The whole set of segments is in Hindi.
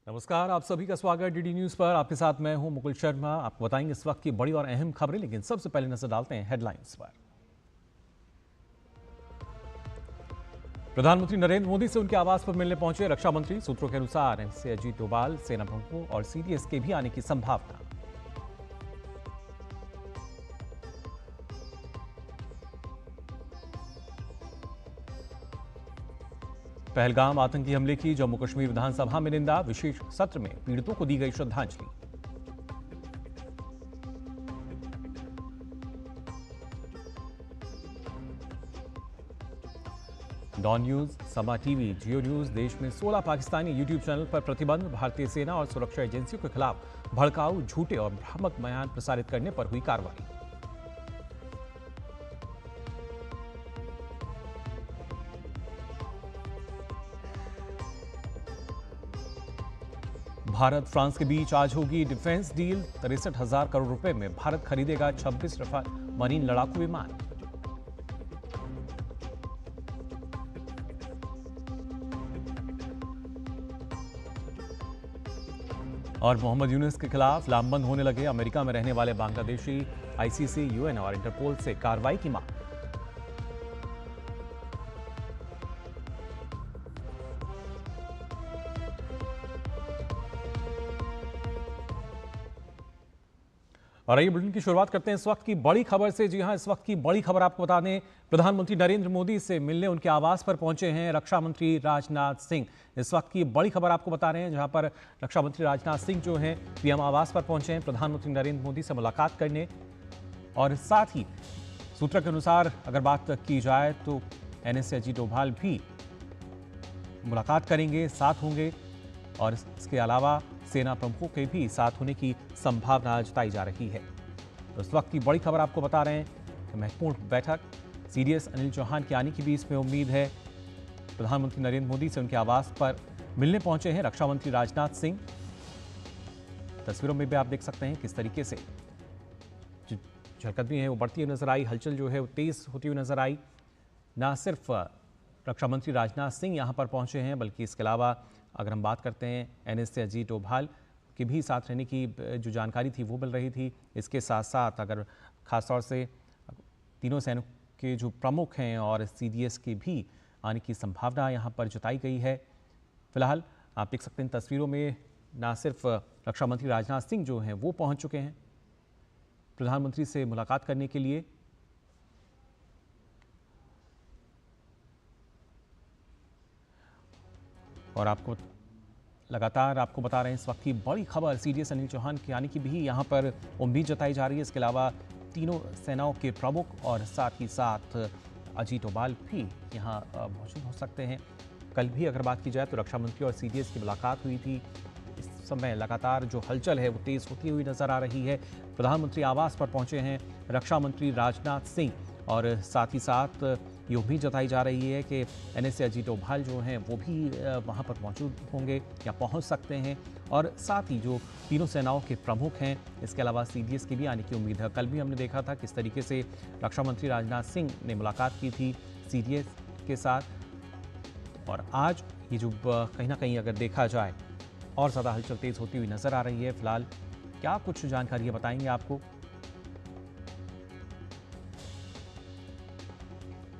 नमस्कार, आप सभी का स्वागत डीडी न्यूज पर। आपके साथ मैं हूं मुकुल शर्मा। आपको बताएंगे इस वक्त की बड़ी और अहम खबरें, लेकिन सबसे पहले नजर डालते हैं हेडलाइंस पर। प्रधानमंत्री नरेंद्र मोदी से उनके आवास पर मिलने पहुंचे रक्षा मंत्री। सूत्रों के अनुसार एनएसए अजीत डोभाल, सेना प्रमुखों और सीडीएस के भी आने की संभावना। पहलगाम आतंकी हमले की जम्मू कश्मीर विधानसभा में निंदा। विशेष सत्र में पीड़ितों को दी गई श्रद्धांजलि। डॉन न्यूज, समा टीवी, जियो न्यूज, देश में 16 पाकिस्तानी यूट्यूब चैनल पर प्रतिबंध। भारतीय सेना और सुरक्षा एजेंसियों के खिलाफ भड़काऊ, झूठे और भ्रामक बयान प्रसारित करने पर हुई कार्रवाई। भारत फ्रांस के बीच आज होगी डिफेंस डील। 63,000 करोड़ रुपए में भारत खरीदेगा 26 रफाल मरीन लड़ाकू विमान। और मोहम्मद यूनुस के खिलाफ लामबंद होने लगे अमेरिका में रहने वाले बांग्लादेशी। आईसीसी, यूएन और इंटरपोल से कार्रवाई की मांग। और आइए बुलेटिन की शुरुआत करते हैं इस वक्त की बड़ी खबर से। जी हां, इस वक्त की बड़ी खबर आपको बता दें, प्रधानमंत्री नरेंद्र मोदी से मिलने उनके आवास पर पहुंचे हैं रक्षा मंत्री राजनाथ सिंह। इस वक्त की बड़ी खबर आपको बता रहे हैं, जहां पर रक्षा मंत्री राजनाथ सिंह जो हैं पीएम आवास पर पहुंचे हैं प्रधानमंत्री नरेंद्र मोदी से मुलाकात करने। और साथ ही सूत्रों के अनुसार अगर बात की जाए तो एनएसए अजीत डोभाल भी मुलाकात करेंगे, साथ होंगे। और इसके अलावा सेना प्रमुखों के भी साथ होने की संभावना जताई जा रही है। तो इस वक्त की बड़ी खबर आपको बता रहे हैं कि महत्वपूर्ण बैठक, सीडीएस अनिल चौहान के आने की भी इसमें उम्मीद है। प्रधानमंत्री नरेंद्र मोदी से उनके आवास पर मिलने पहुंचे हैं रक्षा मंत्री राजनाथ सिंह। तस्वीरों में भी आप देख सकते हैं किस तरीके से जो झलकत भी है वो बढ़ती हुई नजर आई, हलचल जो है वो तेज होती हुई नजर आई। ना सिर्फ रक्षा मंत्री राजनाथ सिंह यहां पर पहुंचे हैं, बल्कि इसके अलावा अगर हम बात करते हैं एनएसए अजीत डोभाल के भी साथ रहने की जो जानकारी थी वो मिल रही थी। इसके साथ साथ अगर खासतौर से तीनों सेना के जो प्रमुख हैं और सीडीएस के भी आने की संभावना यहाँ पर जताई गई है। फिलहाल आप देख सकते हैं तस्वीरों में ना सिर्फ रक्षा मंत्री राजनाथ सिंह जो हैं वो पहुँच चुके हैं प्रधानमंत्री से मुलाकात करने के लिए। और आपको लगातार आपको बता रहे हैं इस वक्त की बड़ी खबर, सीडीएस अनिल चौहान के आने की भी यहाँ पर उम्मीद जताई जा रही है। इसके अलावा तीनों सेनाओं के प्रमुख और साथ ही साथ अजीत डोभाल भी यहाँ मौजूद हो सकते हैं। कल भी अगर बात की जाए तो रक्षा मंत्री और सीडीएस की मुलाकात हुई थी। इस समय लगातार जो हलचल है वो तेज होती हुई नजर आ रही है। प्रधानमंत्री आवास पर पहुंचे हैं रक्षा मंत्री राजनाथ सिंह और साथ ही साथ ये उम्मीद जताई जा रही है कि एनएसए अजीत डोभाल जो हैं वो भी वहाँ पर मौजूद होंगे या पहुँच सकते हैं। और साथ ही जो तीनों सेनाओं के प्रमुख हैं, इसके अलावा सीडीएस की भी आने की उम्मीद है। कल भी हमने देखा था किस तरीके से रक्षा मंत्री राजनाथ सिंह ने मुलाकात की थी सीडीएस के साथ। और आज ये जो कहीं ना कहीं अगर देखा जाए और ज़्यादा हलचल तेज़ होती हुई नज़र आ रही है। फिलहाल क्या कुछ जानकारियाँ बताएंगे आपको।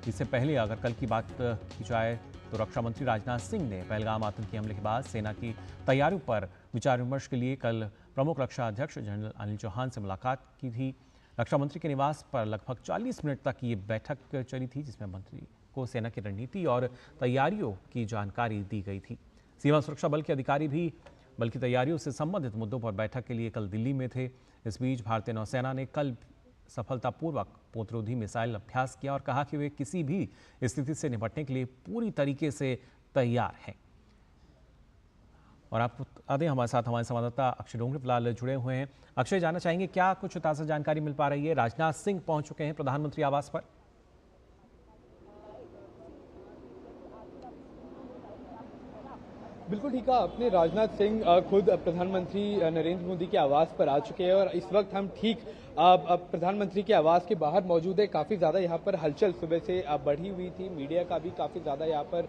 इससे पहले अगर कल की बात की जाए तो रक्षा मंत्री राजनाथ सिंह ने पहलगाम आतंकी हमले के बाद सेना की तैयारियों पर विचार विमर्श के लिए कल प्रमुख रक्षा अध्यक्ष जनरल अनिल चौहान से मुलाकात की थी। रक्षा मंत्री के निवास पर लगभग 40 मिनट तक ये बैठक चली थी, जिसमें मंत्री को सेना की रणनीति और तैयारियों की जानकारी दी गई थी। सीमा सुरक्षा बल के अधिकारी भी बल की तैयारियों से संबंधित मुद्दों पर बैठक के लिए कल दिल्ली में थे। इस बीच भारतीय नौसेना ने कल सफलतापूर्वक पोतरोधी मिसाइल अभ्यास किया और कहा कि वे किसी भी स्थिति से निपटने के लिए पूरी तरीके से तैयार हैं। और आपको बता दें हमारे साथ हमारे संवाददाता अक्षय डोंगरे फिलहाल जुड़े हुए हैं। अक्षय, जानना चाहेंगे क्या कुछ ताज़ा जानकारी मिल पा रही है? राजनाथ सिंह पहुंच चुके हैं प्रधानमंत्री आवास पर। बिल्कुल ठीक है आपने। राजनाथ सिंह खुद प्रधानमंत्री नरेंद्र मोदी के आवास पर आ चुके हैं और इस वक्त हम ठीक अब प्रधानमंत्री के आवास के बाहर मौजूद है। काफ़ी ज़्यादा यहाँ पर हलचल सुबह से बढ़ी हुई थी। मीडिया का भी काफ़ी ज़्यादा यहाँ पर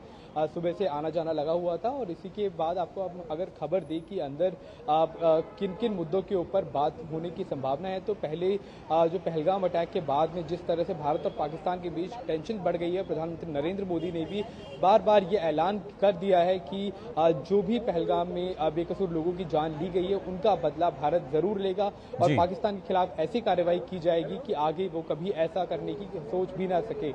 सुबह से आना जाना लगा हुआ था और इसी के बाद आपको अगर खबर दें कि अंदर किन किन मुद्दों के ऊपर बात होने की संभावना है, तो पहले जो पहलगाम अटैक के बाद में जिस तरह से भारत और पाकिस्तान के बीच टेंशन बढ़ गई है, प्रधानमंत्री नरेंद्र मोदी ने भी बार बार ये ऐलान कर दिया है कि जो भी पहलगाम में बेकसूर लोगों की जान ली गई है उनका बदला भारत जरूर लेगा और पाकिस्तान के खिलाफ ऐसी कार्रवाई की जाएगी कि आगे वो कभी ऐसा करने की सोच भी ना सके।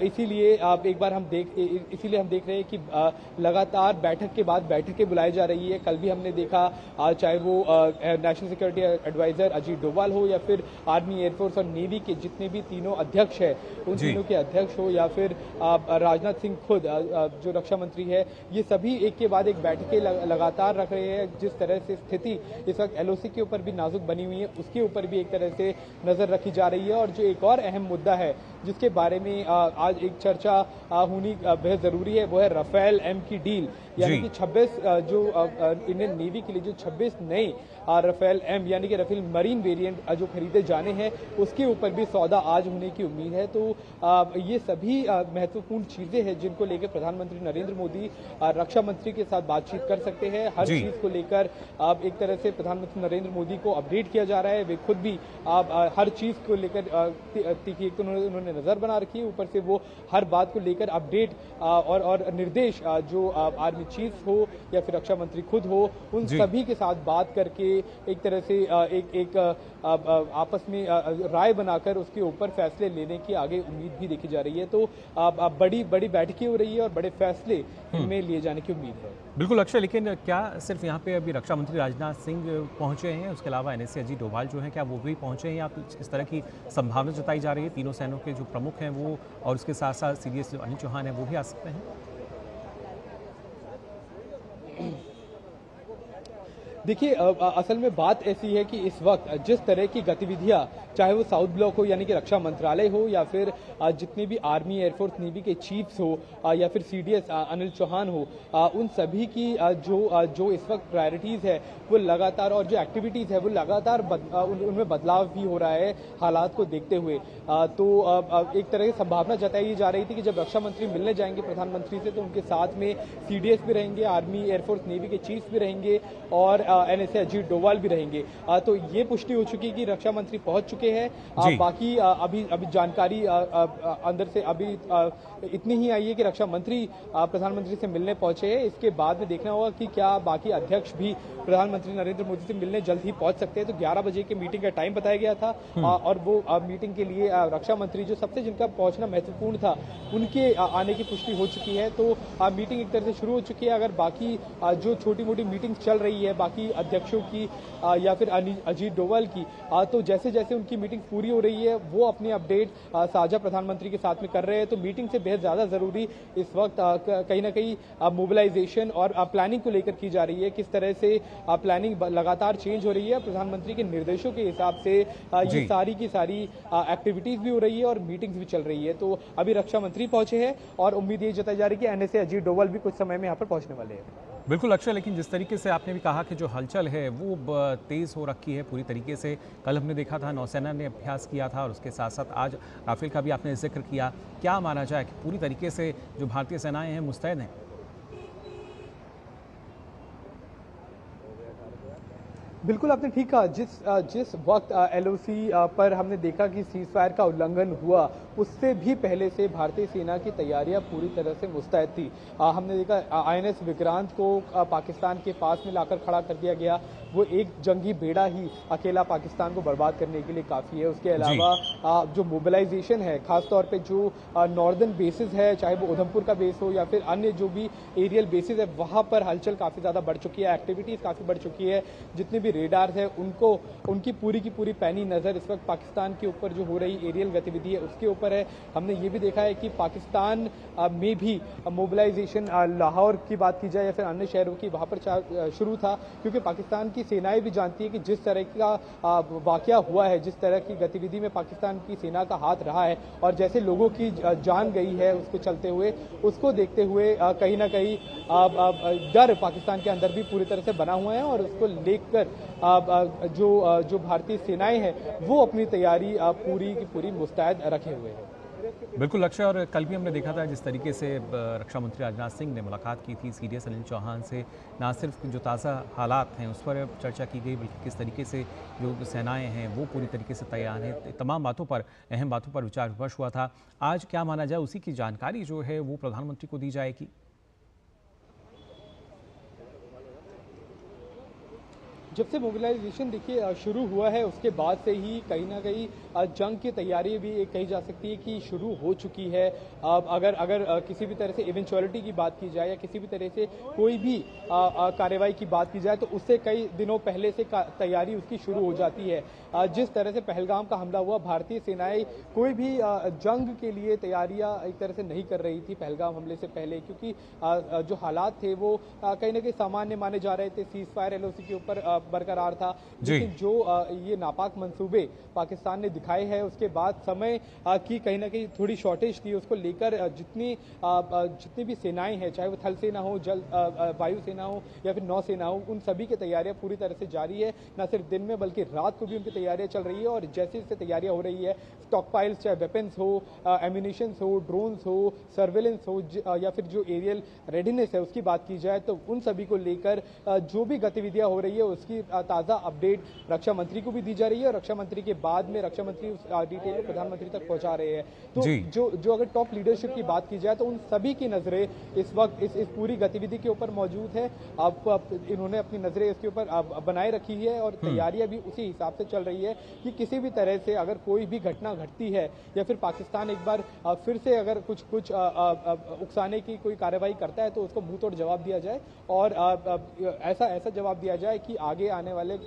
इसीलिए एक बार हम देख रहे हैं कि लगातार बैठक के बाद बैठकें बुलाई जा रही है। कल भी हमने देखा, चाहे वो national security adviser Ajit Doval हो या फिर आर्मी, एयरफोर्स और नेवी के जितने भी तीनों अध्यक्ष है, उन तीनों के अध्यक्ष हो या फिर राजनाथ सिंह खुद जो रक्षा मंत्री है, ये सभी एक के बाद एक बैठकें लगातार रख रहे हैं। जिस तरह से स्थिति इस वक्त एलओसी के ऊपर भी नाजुक बनी हुई है, उसके ऊपर भी एक तरह से नजर रखी जा रही है। और जो एक और अहम मुद्दा है जिसके बारे में आज एक चर्चा होनी बेहद जरूरी है, वो है राफेल एम की डील, यानी कि 26 जो इंडियन नेवी के लिए जो 26 नए राफेल एम यानी कि राफेल मरीन वेरिएंट जो खरीदे जाने हैं, उसके ऊपर भी सौदा आज होने की उम्मीद है। तो ये सभी महत्वपूर्ण चीजें हैं जिनको लेकर प्रधानमंत्री नरेंद्र मोदी रक्षा मंत्री के साथ बातचीत कर सकते हैं। हर चीज को लेकर एक तरह से प्रधानमंत्री नरेंद्र मोदी को अपडेट किया जा रहा है। वे खुद भी हर चीज को लेकर तीखी तो उन्होंने नजर बना रखी है, ऊपर से वो हर बात को लेकर अपडेट और निर्देश जो आर्मी चीफ हो या फिर रक्षा मंत्री खुद हो, उन सभी के साथ बात करके एक तरह से एक आपस में राय बनाकर उसके ऊपर फैसले लेने की आगे उम्मीद भी देखी जा रही है। तो बड़ी बड़ी बैठकें हो रही है और बड़े फैसले इनमें लिए जाने की उम्मीद है। बिल्कुल अक्षय, लेकिन क्या सिर्फ यहाँ पे अभी रक्षा मंत्री राजनाथ सिंह पहुंचे हैं, उसके अलावा एनएसए अजीत डोभाल जो हैं, क्या वो भी पहुंचे हैं या इस तरह की संभावना जताई जा रही है तीनों सेनाओं के जो प्रमुख हैं वो, और उसके साथ साथ सीडीएस अनिल चौहान है, वो भी आ सकते हैं? देखिए, असल में बात ऐसी है कि इस वक्त जिस तरह की गतिविधियां, चाहे वो साउथ ब्लॉक हो यानी कि रक्षा मंत्रालय हो या फिर जितने भी आर्मी, एयरफोर्स, नेवी के चीफ्स हो या फिर सीडीएस अनिल चौहान हो, उन सभी की जो इस वक्त प्रायोरिटीज है वो लगातार, और जो एक्टिविटीज है वो लगातार उनमें बदलाव भी हो रहा है हालात को देखते हुए। तो एक तरह की संभावना जताई जा रही थी कि जब रक्षा मंत्री मिलने जाएंगे प्रधानमंत्री से तो उनके साथ में सीडीएस भी रहेंगे, आर्मी, एयरफोर्स, नेवी के चीफ्स भी रहेंगे और एनएसए अजीत डोभाल भी रहेंगे। तो ये पुष्टि हो चुकी है कि रक्षा मंत्री पहुंच चुके हैं। बाकी अभी जानकारी अंदर से अभी इतनी ही आई है कि रक्षा मंत्री प्रधानमंत्री से मिलने पहुंचे हैं। इसके बाद में देखना होगा कि क्या बाकी अध्यक्ष भी प्रधानमंत्री नरेंद्र मोदी से मिलने जल्द ही पहुंच सकते हैं। तो 11 बजे की मीटिंग का टाइम बताया गया था और वो मीटिंग के लिए रक्षा मंत्री जो सबसे जिनका पहुंचना महत्वपूर्ण था, उनके आने की पुष्टि हो चुकी है। तो मीटिंग एक तरह से शुरू हो चुकी है। अगर बाकी जो छोटी मोटी मीटिंग चल रही है बाकी अध्यक्षों की या फिर अजीत डोभाल की, तो जैसे जैसे उनकी मीटिंग पूरी हो रही है वो अपनी अपडेट साझा प्रधानमंत्री के साथ में कर रहे हैं। तो मीटिंग से बेहद ज्यादा जरूरी इस वक्त कहीं ना कहीं मोबिलाइजेशन और प्लानिंग को लेकर की जा रही है। किस तरह से प्लानिंग लगातार चेंज हो रही है, प्रधानमंत्री के निर्देशों के हिसाब से ये सारी की सारी एक्टिविटीज भी हो रही है और मीटिंग्स भी चल रही है। तो अभी रक्षा मंत्री पहुंचे हैं और उम्मीद ये जताई जा रही है कि एनएसए अजीत डोभाल भी कुछ समय में यहाँ पर पहुंचने वाले हैं। बिल्कुल अक्षय, लेकिन जिस तरीके से आपने भी कहा कि जो हलचल है वो तेज़ हो रखी है पूरी तरीके से। कल हमने देखा था नौसेना ने अभ्यास किया था और उसके साथ साथ आज राफेल का भी आपने जिक्र किया। क्या माना जाए कि पूरी तरीके से जो भारतीय सेनाएं हैं मुस्तैद हैं? बिल्कुल आपने ठीक कहा। जिस वक्त एलओसी पर हमने देखा कि सीज फायर का उल्लंघन हुआ, उससे भी पहले से भारतीय सेना की तैयारियां पूरी तरह से मुस्तैद थी। हमने देखा आईएनएस विक्रांत को पाकिस्तान के पास में लाकर खड़ा कर दिया गया। वो एक जंगी बेड़ा ही अकेला पाकिस्तान को बर्बाद करने के लिए काफी है। उसके अलावा जो मोबिलाइजेशन है, खासतौर पे जो नॉर्दर्न बेसिस है, चाहे वो उधमपुर का बेस हो या फिर अन्य जो भी एरियल बेसिस है, वहां पर हलचल काफी ज्यादा बढ़ चुकी है, एक्टिविटीज काफी बढ़ चुकी है। जितने भी रेडार है उनकी पूरी की पूरी पैनी नजर इस वक्त पाकिस्तान के ऊपर जो हो रही एरियल गतिविधि है उसके ऊपर है। हमने ये भी देखा है कि पाकिस्तान में भी मोबिलाइजेशन लाहौर की बात की जाए या फिर अन्य शहरों की, वहां पर शुरू था, क्योंकि पाकिस्तान की सेनाएं भी जानती है कि जिस तरह का वाकया हुआ है, जिस तरह की गतिविधि में पाकिस्तान की सेना का हाथ रहा है और जैसे लोगों की जान गई है उसको चलते हुए, उसको देखते हुए कहीं ना कहीं डर पाकिस्तान के अंदर भी पूरी तरह से बना हुआ है और उसको लेकर जो भारतीय सेनाएं हैं वो अपनी तैयारी पूरी की पूरी मुस्तैद रखे हुए हैं। बिल्कुल लक्ष्य, और कल भी हमने देखा था जिस तरीके से रक्षा मंत्री राजनाथ सिंह ने मुलाकात की थी सीडीएस अनिल चौहान से, ना सिर्फ जो ताज़ा हालात हैं उस पर चर्चा की गई, बल्कि किस तरीके से जो सेनाएं हैं वो पूरी तरीके से तैयार हैं, तमाम बातों पर, अहम बातों पर विचार विमर्श हुआ था। आज क्या माना जाए, उसी की जानकारी जो है वो प्रधानमंत्री को दी जाएगी। जब से मोबिलाइजेशन देखिए शुरू हुआ है उसके बाद से ही कहीं ना कहीं जंग की तैयारी भी एक कही जा सकती है कि शुरू हो चुकी है। अगर अगर किसी भी तरह से इवेंचुअलिटी की बात की जाए या किसी भी तरह से कोई भी कार्रवाई की बात की जाए तो उससे कई दिनों पहले से तैयारी उसकी शुरू हो जाती है। जिस तरह से पहलगाम का हमला हुआ, भारतीय सेनाएं कोई भी जंग के लिए तैयारियां एक तरह से नहीं कर रही थी पहलगाम हमले से पहले, क्योंकि जो हालात थे वो कहीं ना कहीं सामान्य माने जा रहे थे। सीज फायर एलओसी के ऊपर बरकरार था, लेकिन जो ये नापाक मंसूबे पाकिस्तान ने दिखाए हैं उसके बाद समय की कहीं ना कहीं थोड़ी शॉर्टेज थी। उसको लेकर जितनी भी सेनाएं हैं, चाहे वो थल सेना हो, जल वायु सेना हो या फिर नौसेना हो, उन सभी की तैयारियां पूरी तरह से जारी है। न सिर्फ दिन में बल्कि रात को भी उनकी तैयारियां चल रही है। और जैसे जैसे तैयारियां हो रही है, स्टॉक पाइल्स, चाहे वेपन्स हो, एम्यूनिशंस हो, ड्रोन्स हो, सर्वेलेंस हो, या फिर जो एरियल रेडीनेस है उसकी बात की जाए तो उन सभी को लेकर जो भी गतिविधियां हो रही है उसकी ताजा अपडेट रक्षा मंत्री को भी दी जा रही है। और रक्षा मंत्री के बाद में रक्षा मंत्री उस डिटेल को प्रधानमंत्री तक पहुंचा रहे हैं। तो जो अगर टॉप लीडरशिप की बात की जाए तो उन सभी की नजरें इस वक्त इस पूरी गतिविधि के ऊपर मौजूद है। अब इन्होंने अपनी नजरें इसके ऊपर बनाए रखी है और तैयारियां भी उसी हिसाब से चल रही है कि किसी भी तरह से अगर कोई भी घटना घटती है या फिर पाकिस्तान एक बार फिर से अगर कुछ उकसाने की कोई कार्रवाई करता है तो उसको मुंह तोड़ जवाब दिया जाए और ऐसा जवाब दिया जाए कि आगे आने वाले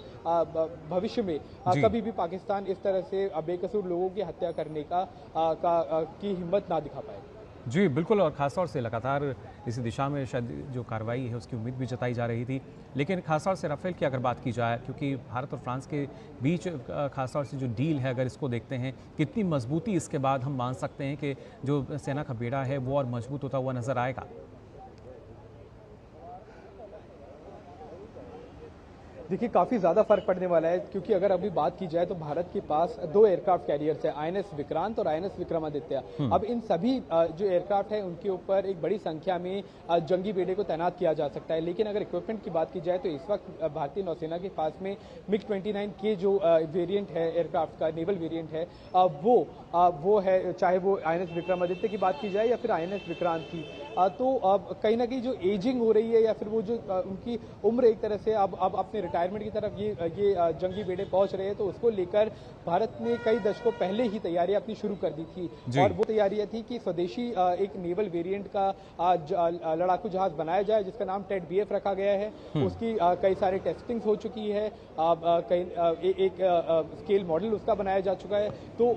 भविष्य में कभी भी पाकिस्तान इस तरह से बेकसूर लोगों की हत्या करने की हिम्मत ना दिखा पाए। जी बिल्कुल, और खासतौर से लगातार इसी दिशा में शायद जो कार्रवाई है उसकी उम्मीद भी जताई जा रही थी। लेकिन खासतौर से राफेल की अगर बात की जाए, क्योंकि भारत और फ्रांस के बीच खासतौर से जो डील है अगर इसको देखते हैं, कितनी मजबूती इसके बाद हम मान सकते हैं कि जो सेना का बेड़ा है वो और मजबूत होता हुआ नजर आएगा। देखिए काफ़ी ज़्यादा फर्क पड़ने वाला है, क्योंकि अगर अभी बात की जाए तो भारत के पास 2 एयरक्राफ्ट कैरियर्स है, आईएनएस विक्रांत और आईएनएस विक्रमादित्य। अब इन सभी जो एयरक्राफ्ट है उनके ऊपर एक बड़ी संख्या में जंगी बेड़े को तैनात किया जा सकता है। लेकिन अगर इक्विपमेंट की बात की जाए तो इस वक्त भारतीय नौसेना के पास में मिग 29 के जो वेरियंट है एयरक्राफ्ट का, नेवल वेरियंट है, वो है, चाहे वो आईएनएस विक्रमादित्य की बात की जाए या फिर आईएनएस विक्रांत की। तो अब कहीं ना कहीं जो एजिंग हो रही है या फिर वो जो उनकी उम्र एक तरह से अब अपने रिटायरमेंट की तरफ ये जंगी बेड़े पहुंच रहे हैं, तो उसको लेकर भारत ने कई दशकों पहले ही तैयारियां अपनी शुरू कर दी थी। और वो तैयारियां थी कि स्वदेशी एक नेवल वेरिएंट का लड़ाकू जहाज बनाया जाए जिसका नाम टेड बीएफ रखा गया है। उसकी कई सारे टेस्टिंग हो चुकी है, एक स्केल मॉडल उसका बनाया जा चुका है। तो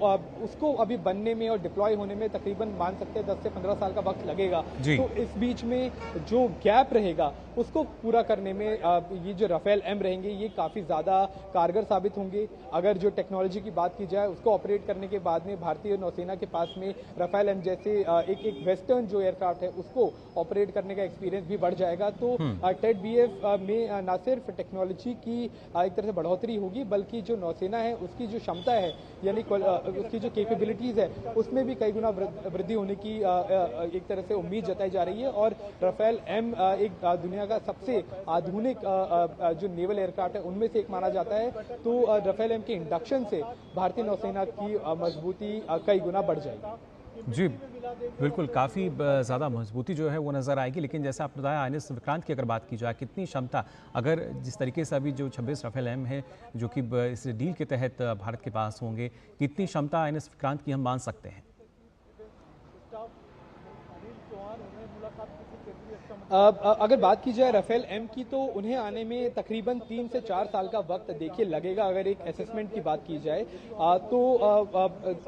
उसको अभी बनने में और डिप्लॉय होने में तकरीबन मान सकते हैं 10 से 15 साल का वक्त लगेगा। तो इस बीच में जो गैप रहेगा उसको पूरा करने में ये जो राफेल एम रहेंगे ये काफी ज्यादा कारगर साबित होंगे। अगर जो टेक्नोलॉजी की बात की जाए उसको ऑपरेट करने के बाद में भारतीय नौसेना के पास में राफेल एम जैसे एक वेस्टर्न जो एयरक्राफ्ट है उसको ऑपरेट करने का एक्सपीरियंस भी बढ़ जाएगा। तो टेड बीएफ में न सिर्फ टेक्नोलॉजी की एक तरह से बढ़ोतरी होगी, बल्कि जो नौसेना है उसकी जो क्षमता है यानी उसकी जो कैपेबिलिटीज है उसमें भी कई गुना वृद्धि होने की एक तरह से उम्मीद जताई जा रही है। और राफेल एम एक दुनिया का सबसे आधुनिक जो नेवल एयरक्राफ्ट है उनमें से एक माना जाता है। तो राफेल एम के इंडक्शन से भारतीय नौसेना की मजबूती कई गुना बढ़ जाएगी। जी बिल्कुल, काफ़ी ज़्यादा मजबूती जो है वो नज़र आएगी। लेकिन जैसे आपने बताया आईएनएस विक्रांत की अगर बात की जाए, कितनी क्षमता, अगर जिस तरीके से अभी जो 26 राफेल एम है जो कि इस डील के तहत भारत के पास होंगे, कितनी क्षमता आईएनएस विक्रांत की हम मान सकते हैं? अगर बात की जाए राफेल एम की तो उन्हें आने में तकरीबन 3 से 4 साल का वक्त देखिए लगेगा। अगर एक असेसमेंट की बात की जाए तो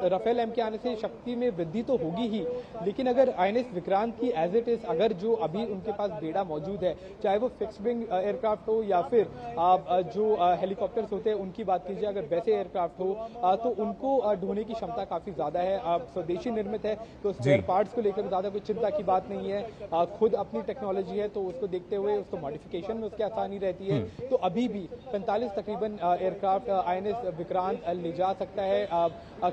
राफेल एम के आने से शक्ति में वृद्धि तो होगी ही, लेकिन अगर आईएनएस विक्रांत की एज इट इज अगर जो अभी उनके पास बेड़ा मौजूद है, चाहे वो फिक्स विंग एयरक्राफ्ट हो या फिर जो हेलीकॉप्टर्स होते हैं उनकी बात की जाए, अगर वैसे एयरक्राफ्ट हो तो उनको ढोने की क्षमता काफी ज्यादा है। स्वदेशी निर्मित है तो स्पेयर पार्ट्स को लेकर ज्यादा कोई चिंता की बात नहीं है। खुद अपनी टेक्नोलॉजी टेक्नोलॉजी है, तो उसको देखते हुए उसको मॉडिफिकेशन में उसकी आसानी रहती है। तो अभी भी 45 तकरीबन एयरक्राफ्ट INS विक्रांत ले जा सकता है,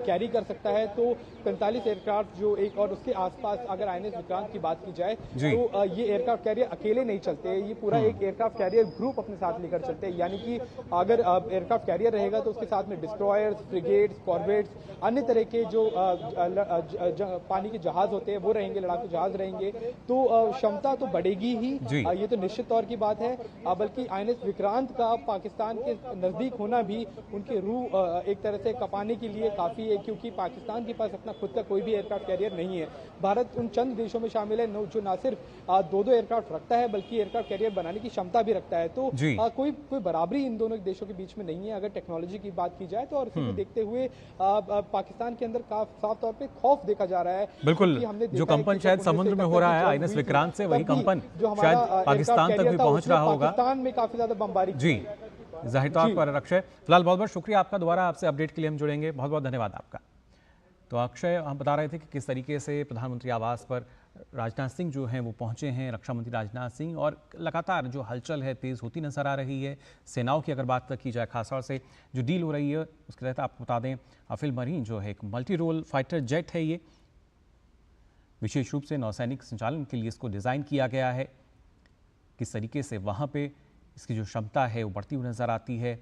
कैरी कर सकता है। तो 45 एयरक्राफ्ट जो एक और उसके आसपास अगर INS विक्रांत की बात की जाए तो ये एयरक्राफ्ट कैरियर अकेले नहीं चलते, ये पूरा एक एयरक्राफ्ट कैरियर ग्रुप अपने साथ लेकर चलते हैं। यानी कि अगर एयरक्राफ्ट कैरियर रहेगा तो उसके साथ में डिस्ट्रॉयर्स, फ्रिगेट्स, कॉर्वेट्स, अन्य तरह के जो पानी के जहाज होते हैं वो रहेंगे, लड़ाकू जहाज रहेंगे। तो क्षमता तो बढ़ेगी ही, ये तो निश्चित तौर की बात है। बल्कि INS विक्रांत का पाकिस्तान के नजदीक होना भी उनके रूह एक तरह से कपाने के लिए काफी है, क्योंकि पाकिस्तान के पास अपना खुद का कोई भी एयरक्राफ्ट कैरियर नहीं है। भारत उन चंद देशों में शामिल है जो ना सिर्फ दो एयरक्राफ्ट रखता है बल्कि एयरक्राफ्ट कैरियर बनाने की क्षमता भी रखता है। तो कोई बराबरी इन दोनों देशों के बीच में नहीं है अगर टेक्नोलॉजी की बात की जाए तो। और इसी को देखते हुए पाकिस्तान के अंदर साफ तौर पे खौफ देखा जा रहा है। बिल्कुल, जो कंपन शायद समुद्र में हो रहा है INS विक्रांत से, वही कंपन शायद पाकिस्तान तक भी पहुंच रहा होगा। पाकिस्तान में काफी ज्यादा बमबारी जी, जाहिर तौर पर अक्षय, फिलहाल बहुत बहुत शुक्रिया आपका, दोबारा आपसे अपडेट के लिए हम जुड़ेंगे, बहुत बहुत धन्यवाद आपका। तो अक्षय, हम बता रहे थे कि किस तरीके से प्रधानमंत्री आवास पर राजनाथ सिंह जो हैं वो पहुंचे हैं, रक्षा मंत्री राजनाथ सिंह, और लगातार जो हलचल है तेज़ होती नजर आ रही है। सेनाओं की अगर बात की जाए, खासतौर से जो डील हो रही है उसके तहत आपको बता दें, राफेल मरीन जो है एक मल्टी रोल फाइटर जेट है, ये विशेष रूप से नौसैनिक संचालन के लिए इसको डिज़ाइन किया गया है। किस तरीके से वहाँ पे इसकी जो क्षमता है वो बढ़ती हुई नज़र आती है।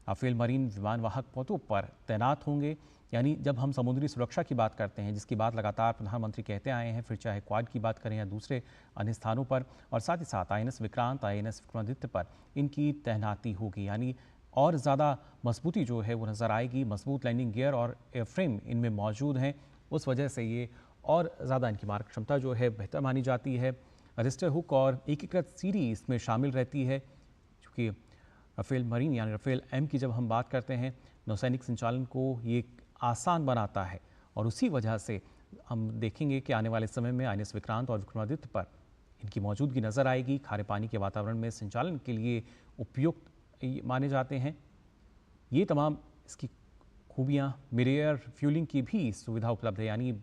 राफेल मरीन विमान वाहक पोतों पर तैनात होंगे, यानी जब हम समुद्री सुरक्षा की बात करते हैं, जिसकी बात लगातार प्रधानमंत्री कहते आए हैं, फिर चाहे क्वाड की बात करें या दूसरे अन्य स्थानों पर, और साथ ही साथ INS विक्रांत, INS विक्रमादित्य पर इनकी तैनाती होगी, यानी और ज़्यादा मजबूती जो है वो नज़र आएगी। मजबूत लैंडिंग गियर और एयरफ्रेम इनमें मौजूद हैं, उस वजह से ये और ज़्यादा इनकी मारक क्षमता जो है बेहतर मानी जाती है। रजिस्टर हुक और एकीकृत सीरी इसमें शामिल रहती है, क्योंकि राफेल मरीन यानी राफेल M की जब हम बात करते हैं, नौसैनिक संचालन को ये आसान बनाता है, और उसी वजह से हम देखेंगे कि आने वाले समय में INS विक्रांत और विक्रमादित्य पर इनकी मौजूदगी नज़र आएगी। खारे पानी के वातावरण में संचालन के लिए उपयुक्त माने जाते हैं। ये तमाम इसकी खूबियाँ, मिड एयर फ्यूलिंग की भी सुविधा उपलब्ध है, यानी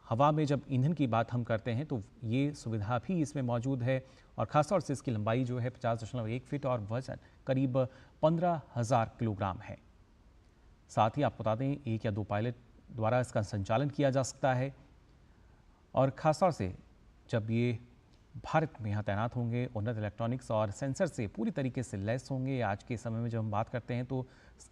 हवा में जब ईंधन की बात हम करते हैं तो ये सुविधा भी इसमें मौजूद है। और ख़ासतौर से इसकी लंबाई जो है 50.1 फीट और वजन करीब 15,000 किलोग्राम है। साथ ही आपको बता दें, एक या दो पायलट द्वारा इसका संचालन किया जा सकता है, और ख़ासतौर से जब ये भारत में यहाँ तैनात होंगे, उन्नत इलेक्ट्रॉनिक्स और सेंसर से पूरी तरीके से लैस होंगे। आज के समय में जब हम बात करते हैं तो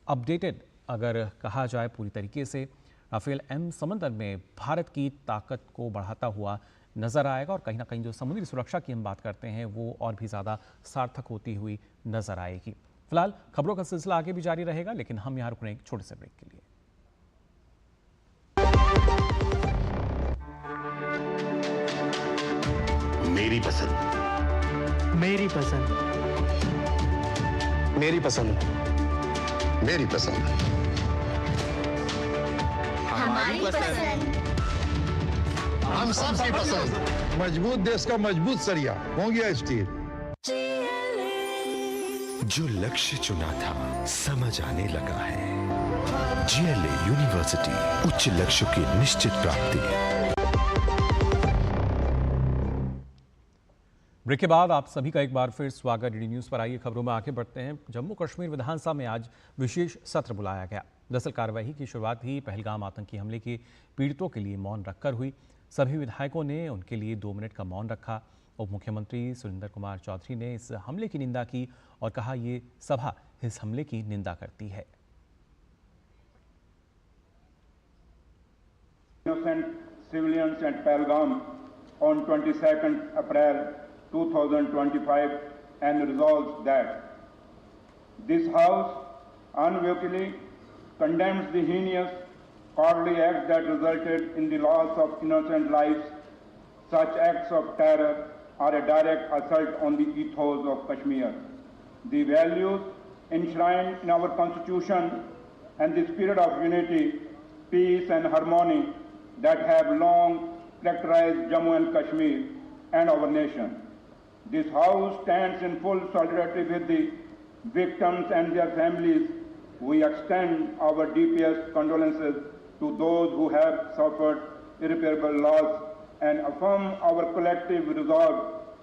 अपडेटेड अगर कहा जाए पूरी तरीके से, राफेल M समंदर में भारत की ताकत को बढ़ाता हुआ नज़र आएगा, और कहीं ना कहीं जो समुद्री सुरक्षा की हम बात करते हैं वो और भी ज़्यादा सार्थक होती हुई नज़र आएगी। फिलहाल खबरों का सिलसिला आगे भी जारी रहेगा, लेकिन हम यहाँ रुक रहे हैं एक छोटे से ब्रेक के लिए। मेरी पसंद, मेरी पसंद, मेरी पसंद, मेरी पसंद, हमारी पसंद, हम सबकी पसंद। मजबूत देश का मजबूत सरिया हो गया स्टील। जो लक्ष्य चुना था समझ आने लगा है। GLA यूनिवर्सिटी, उच्च लक्ष्य की निश्चित प्राप्ति। ब्रेक के बाद आप सभी का एक बार फिर स्वागत। DD न्यूज़ पर आइए खबरों में आगे बढ़ते हैं। जम्मू कश्मीर विधानसभा में आज विशेष सत्र बुलाया गया। दरअसल कार्यवाही की शुरुआत ही पहलगाम आतंकी हमले के पीड़ितों के लिए मौन रखकर हुई। सभी विधायकों ने उनके लिए 2 मिनट का मौन रखा। उप मुख्यमंत्री सुरेंद्र कुमार चौधरी ने इस हमले की निंदा की और कहा ये सभा इस हमले की निंदा करती है। Innocent civilians at Pahalgam on 22nd April 2025 and resolves that this House unequivocally condemns the heinous, cowardly act that resulted in the loss of innocent lives. Such acts of terror are a direct assault on the ethos of Kashmir. The values enshrined in our Constitution and the spirit of unity, peace and harmony that have long characterized Jammu and Kashmir and our nation. This House stands in full solidarity with the victims and their families. We extend our deepest condolences to those who have suffered irreparable loss and affirm our collective resolve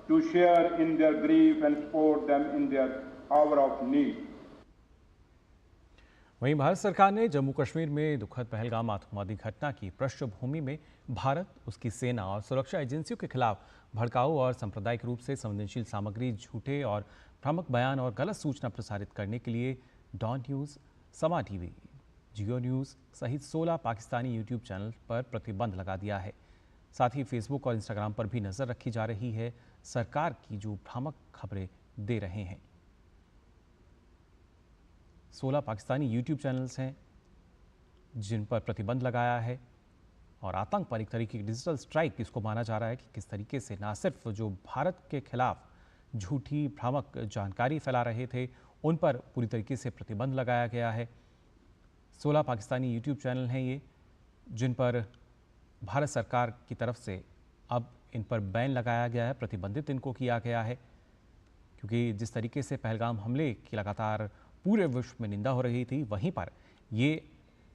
to share in their grief and support them in their hour of need. वहीं भारत सरकार ने जम्मू कश्मीर में दुखद पहलगाम आतंकवादी घटना की पृष्ठभूमि में भारत, उसकी सेना और सुरक्षा एजेंसियों के खिलाफ भड़काऊ और सांप्रदायिक रूप से संवेदनशील सामग्री, झूठे और भ्रामक बयान और गलत सूचना प्रसारित करने के लिए डॉन न्यूज़, समा टीवी, जियो न्यूज़ सहित 16 पाकिस्तानी यूट्यूब चैनल पर प्रतिबंध लगा दिया है। साथ ही फेसबुक और इंस्टाग्राम पर भी नज़र रखी जा रही है सरकार की जो भ्रामक खबरें दे रहे हैं। 16 पाकिस्तानी यूट्यूब चैनल्स हैं जिन पर प्रतिबंध लगाया है और आतंक पर एक तरीके की डिजिटल स्ट्राइक इसको माना जा रहा है कि किस तरीके से ना सिर्फ जो भारत के खिलाफ झूठी भ्रामक जानकारी फैला रहे थे उन पर पूरी तरीके से प्रतिबंध लगाया गया है। 16 पाकिस्तानी यूट्यूब चैनल हैं ये जिन पर भारत सरकार की तरफ से अब इन पर बैन लगाया गया है, प्रतिबंधित इनको किया गया है, क्योंकि जिस तरीके से पहलगाम हमले की लगातार पूरे विश्व में निंदा हो रही थी, वहीं पर ये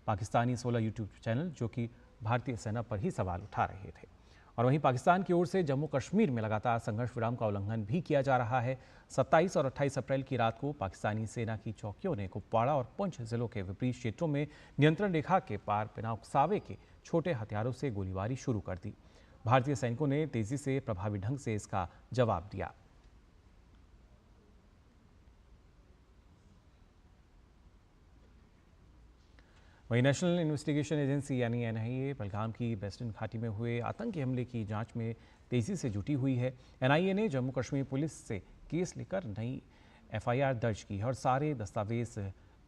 पाकिस्तानी 16 यूट्यूब चैनल जो कि भारतीय सेना पर ही सवाल उठा रहे थे। और वहीं पाकिस्तान की ओर से जम्मू कश्मीर में लगातार संघर्ष विराम का उल्लंघन भी किया जा रहा है। 27 और 28 अप्रैल की रात को पाकिस्तानी सेना की चौकियों ने कुपवाड़ा और पुंछ जिलों के विपरीत क्षेत्रों में नियंत्रण रेखा के पार बिना उकसावे के छोटे हथियारों से गोलीबारी शुरू कर दी। भारतीय सैनिकों ने तेजी से प्रभावी ढंग से इसका जवाब दिया। वहीं नेशनल इन्वेस्टिगेशन एजेंसी यानी एनआईए पहलगाम की वेस्टर्न घाटी में हुए आतंकी हमले की जांच में तेजी से जुटी हुई है। एनआईए ने जम्मू कश्मीर पुलिस से केस लेकर नई एफआईआर दर्ज की है और सारे दस्तावेज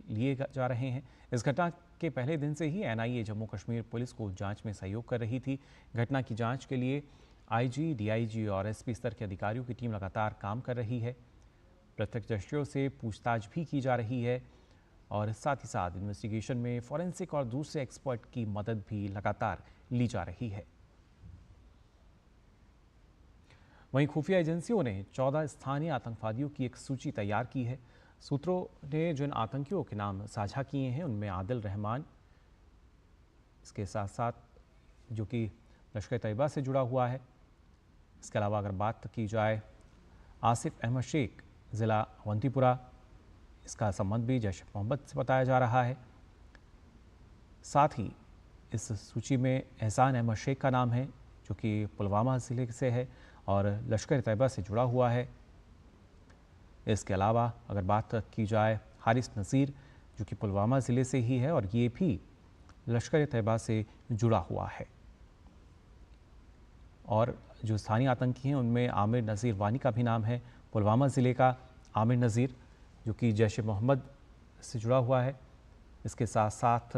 लिए जा रहे हैं। इस घटना के पहले दिन से ही एनआईए जम्मू कश्मीर पुलिस को जांच में सहयोग कर रही थी। घटना की जांच के लिए आईजी, डीआईजी और एसपी स्तर के अधिकारियों की टीम लगातार काम कर रही है। प्रत्यक्षदर्शियों से पूछताछ भी की जा रही है और साथ ही साथ इन्वेस्टिगेशन में फॉरेंसिक और दूसरे एक्सपर्ट की मदद भी लगातार ली जा रही है। वहीं खुफिया एजेंसियों ने 14 स्थानीय आतंकवादियों की एक सूची तैयार की है। सूत्रों ने जिन आतंकियों के नाम साझा किए हैं उनमें आदिल रहमान, इसके साथ साथ जो कि लश्कर तैयबा से जुड़ा हुआ है। इसके अलावा अगर बात की जाए आसिफ अहमद शेख, ज़िला अवंतीपुरा, इसका संबंध भी जैश मोहम्मद से बताया जा रहा है। साथ ही इस सूची में एहसान अहमद शेख का नाम है जो कि पुलवामा ज़िले से है और लश्कर तैयबा से जुड़ा हुआ है। इसके अलावा अगर बात की जाए हारिस नज़ीर जो कि पुलवामा ज़िले से ही है और ये भी लश्कर तैयबा से जुड़ा हुआ है। और जो स्थानीय आतंकी हैं उनमें आमिर नज़ीर वानी का भी नाम है। पुलवामा ज़िले का आमिर नज़ीर जो कि जैश मोहम्मद से जुड़ा हुआ है। इसके साथ साथ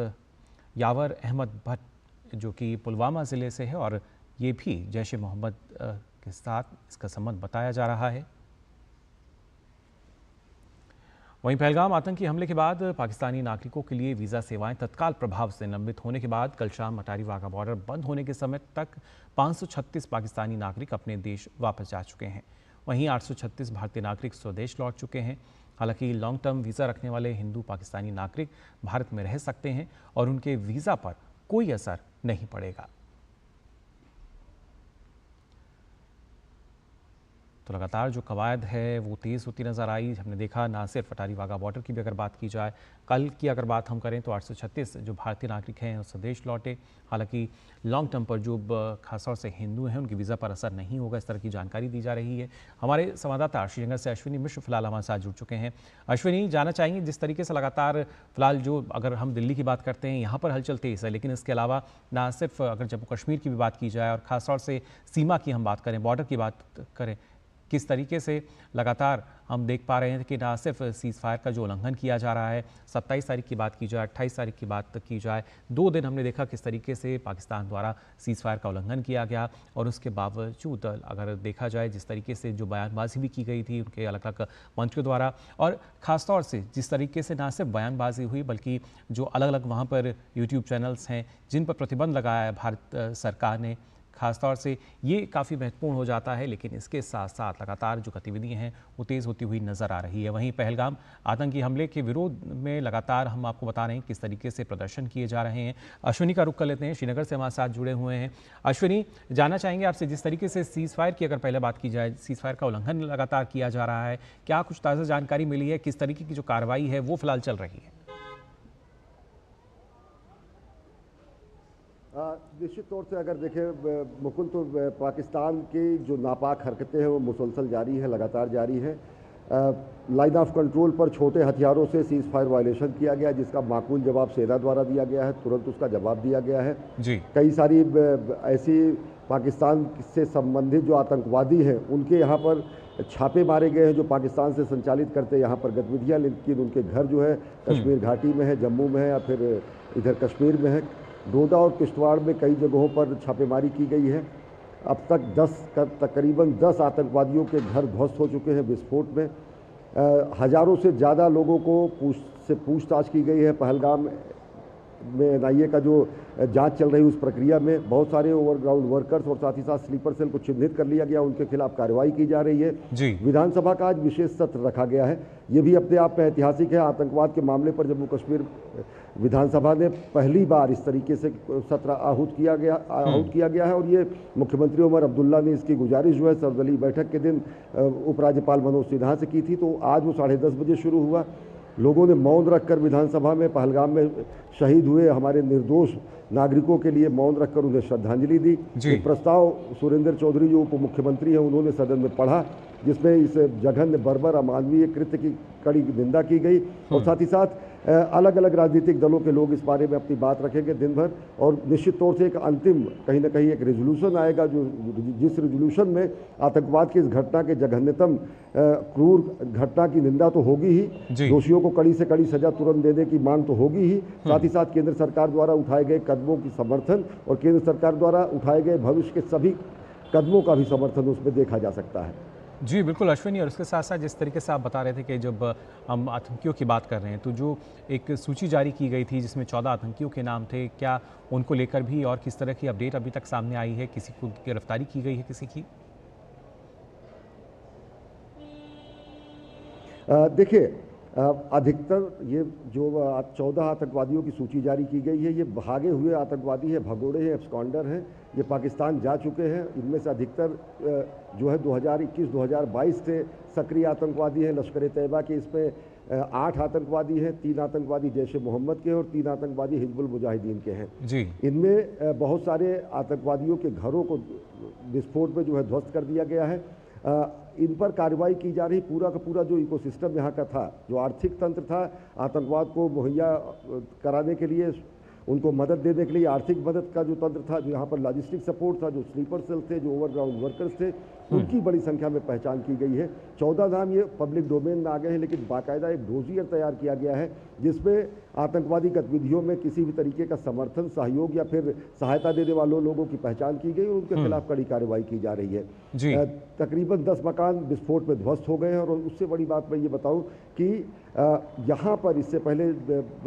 यावर अहमद भट्ट जो कि पुलवामा ज़िले से है और ये भी जैश मोहम्मद के साथ इसका संबंध बताया जा रहा है। वहीं पहलगाम आतंकी हमले के बाद पाकिस्तानी नागरिकों के लिए वीज़ा सेवाएं तत्काल प्रभाव से निलंबित होने के बाद कल शाम अटारी वाघा बॉर्डर बंद होने के समय तक 536 पाकिस्तानी नागरिक अपने देश वापस जा चुके हैं। वहीं 836 भारतीय नागरिक स्वदेश लौट चुके हैं। हालांकि लॉन्ग टर्म वीज़ा रखने वाले हिंदू पाकिस्तानी नागरिक भारत में रह सकते हैं और उनके वीज़ा पर कोई असर नहीं पड़ेगा। तो लगातार जो कवायद है वो तेज़ होती नज़र आई। हमने देखा ना सिर्फ अटारी वाघा बॉर्डर की भी अगर बात की जाए, कल की अगर बात हम करें तो 836 जो भारतीय नागरिक हैं स्वदेश लौटे। हालांकि लॉन्ग टर्म पर जो खासतौर से हिंदू हैं उनकी वीज़ा पर असर नहीं होगा, इस तरह की जानकारी दी जा रही है। हमारे संवाददाता श्रीनगर से अश्विनी मिश्र फिलहाल हमारे साथ जुड़ चुके हैं। अश्विनी, जानना चाहेंगे जिस तरीके से लगातार फिलहाल जो अगर हम दिल्ली की बात करते हैं यहाँ पर हलचल तेज़ है, लेकिन इसके अलावा ना सिर्फ अगर जम्मू कश्मीर की भी बात की जाए और ख़ासतौर से सीमा की हम बात करें, बॉर्डर की बात करें, किस तरीके से लगातार हम देख पा रहे हैं कि ना सिर्फ सीज़ फायर का जो उल्लंघन किया जा रहा है, 27 तारीख की बात की जाए, 28 तारीख की बात की जाए, 2 दिन हमने देखा किस तरीके से पाकिस्तान द्वारा सीज़ फायर का उल्लंघन किया गया और उसके बावजूद अगर देखा जाए जिस तरीके से जो बयानबाजी भी की गई थी उनके अलग अलग मंत्रियों द्वारा और ख़ासतौर से जिस तरीके से ना सिर्फ बयानबाजी हुई बल्कि जो अलग अलग वहाँ पर यूट्यूब चैनल्स हैं जिन पर प्रतिबंध लगाया है भारत सरकार ने, खासतौर से ये काफ़ी महत्वपूर्ण हो जाता है, लेकिन इसके साथ साथ लगातार जो गतिविधियां हैं वो तेज़ होती हुई नज़र आ रही है। वहीं पहलगाम आतंकी हमले के विरोध में लगातार हम आपको बता रहे हैं किस तरीके से प्रदर्शन किए जा रहे हैं। अश्विनी का रुख कर लेते हैं, श्रीनगर से हमारे साथ जुड़े हुए हैं। अश्विनी, जानना चाहेंगे आपसे, जिस तरीके से सीज़ फायर की अगर पहले बात की जाए, सीज़ फायर का उल्लंघन लगातार किया जा रहा है, क्या कुछ ताज़ा जानकारी मिली है? किस तरीके की जो कार्रवाई है वो फिलहाल चल रही है? निश्चित तौर से अगर देखें मुकुल, तो पाकिस्तान की जो नापाक हरकतें हैं वो मुसलसल जारी है, लगातार जारी है। लाइन ऑफ कंट्रोल पर छोटे हथियारों से सीज़ फायर वायलेशन किया गया, जिसका माकूल जवाब सेना द्वारा दिया गया है, तुरंत उसका जवाब दिया गया है जी। कई सारी ऐसी पाकिस्तान से संबंधित जो आतंकवादी हैं उनके यहाँ पर छापे मारे गए हैं, जो पाकिस्तान से संचालित करते यहाँ पर गतिविधियाँ, लेकिन उनके घर जो है कश्मीर घाटी में है, जम्मू में है या फिर इधर कश्मीर में है। डोडा और किश्तवाड़ में कई जगहों पर छापेमारी की गई है। अब तक तकरीबन 10 आतंकवादियों के घर ध्वस्त हो चुके हैं विस्फोट में। हज़ारों से ज़्यादा लोगों को पूछताछ की गई है। पहलगाम में NIA का जो जांच चल रही है उस प्रक्रिया में बहुत सारे ओवरग्राउंड वर्कर्स और साथ ही साथ स्लीपर सेल को चिन्हित कर लिया गया, उनके खिलाफ कार्रवाई की जा रही है जी। विधानसभा का आज विशेष सत्र रखा गया है, ये भी अपने आप में ऐतिहासिक है। आतंकवाद के मामले पर जम्मू कश्मीर विधानसभा ने पहली बार इस तरीके से सत्र आहूत किया गया है और ये मुख्यमंत्री उमर अब्दुल्ला ने इसकी गुजारिश जो है सर्वदलीय बैठक के दिन उपराज्यपाल मनोज सिन्हा से की थी। तो आज वो 10:30 बजे शुरू हुआ। लोगों ने मौन रखकर विधानसभा में पहलगाम में शहीद हुए हमारे निर्दोष नागरिकों के लिए मौन रखकर उन्हें श्रद्धांजलि दी। एक प्रस्ताव सुरेंद्र चौधरी जो उप मुख्यमंत्री हैं उन्होंने सदन में पढ़ा, जिसमें इस जघन्य बर्बर अमानवीय कृत्य की कड़ी निंदा की गई और साथ ही साथ अलग अलग राजनीतिक दलों के लोग इस बारे में अपनी बात रखेंगे दिन भर। और निश्चित तौर से एक अंतिम कहीं ना कहीं एक रेजोल्यूशन आएगा, जो जिस रेजोल्यूशन में आतंकवाद की इस घटना के जघन्यतम क्रूर घटना की निंदा तो होगी ही, दोषियों को कड़ी से कड़ी सजा तुरंत देने की मांग तो होगी ही, साथ ही साथ केंद्र सरकार द्वारा उठाए गए कदमों की समर्थन और केंद्र सरकार द्वारा उठाए गए भविष्य के सभी कदमों का भी समर्थन उसमें देखा जा सकता है। जी बिल्कुल अश्विनी, और उसके साथ साथ जिस तरीके से आप बता रहे थे कि जब हम आतंकियों की बात कर रहे हैं तो जो एक सूची जारी की गई थी जिसमें 14 आतंकियों के नाम थे, क्या उनको लेकर भी और किस तरह की अपडेट अभी तक सामने आई है? किसी को गिरफ्तारी की गई है किसी की? देखिए अधिकतर ये जो 14 आतंकवादियों की सूची जारी की गई है, ये भागे हुए आतंकवादी हैं, भगोड़े हैं, एब्सकॉन्डर हैं, ये पाकिस्तान जा चुके हैं। इनमें से अधिकतर जो है 2021-2022 से सक्रिय आतंकवादी हैं लश्कर तैयबा के। इसमें 8 आतंकवादी हैं, 3 आतंकवादी जैश ए मोहम्मद के और 3 आतंकवादी हिजबुल मुजाहिदीन के हैं जी। इनमें बहुत सारे आतंकवादियों के घरों को विस्फोट में जो है ध्वस्त कर दिया गया है। इन पर कार्रवाई की जा रही। पूरा का पूरा जो इकोसिस्टम यहाँ का था, जो आर्थिक तंत्र था आतंकवाद को मुहैया कराने के लिए, उनको मदद देने के लिए आर्थिक मदद का जो तंत्र था, जो यहाँ पर लॉजिस्टिक सपोर्ट था, जो स्लीपर सेल थे, जो ओवरग्राउंड वर्कर्स थे, उनकी बड़ी संख्या में पहचान की गई है। 14 नाम ये पब्लिक डोमेन में आ गए हैं, लेकिन बाकायदा एक डोजियर तैयार किया गया है जिसमें आतंकवादी गतिविधियों में किसी भी तरीके का समर्थन, सहयोग या फिर सहायता देने वालों लोगों की पहचान की गई और उनके खिलाफ कड़ी कार्रवाई की जा रही है। तकरीबन 10 मकान विस्फोट में ध्वस्त हो गए हैं और उससे बड़ी बात मैं ये बताऊं कि यहाँ पर इससे पहले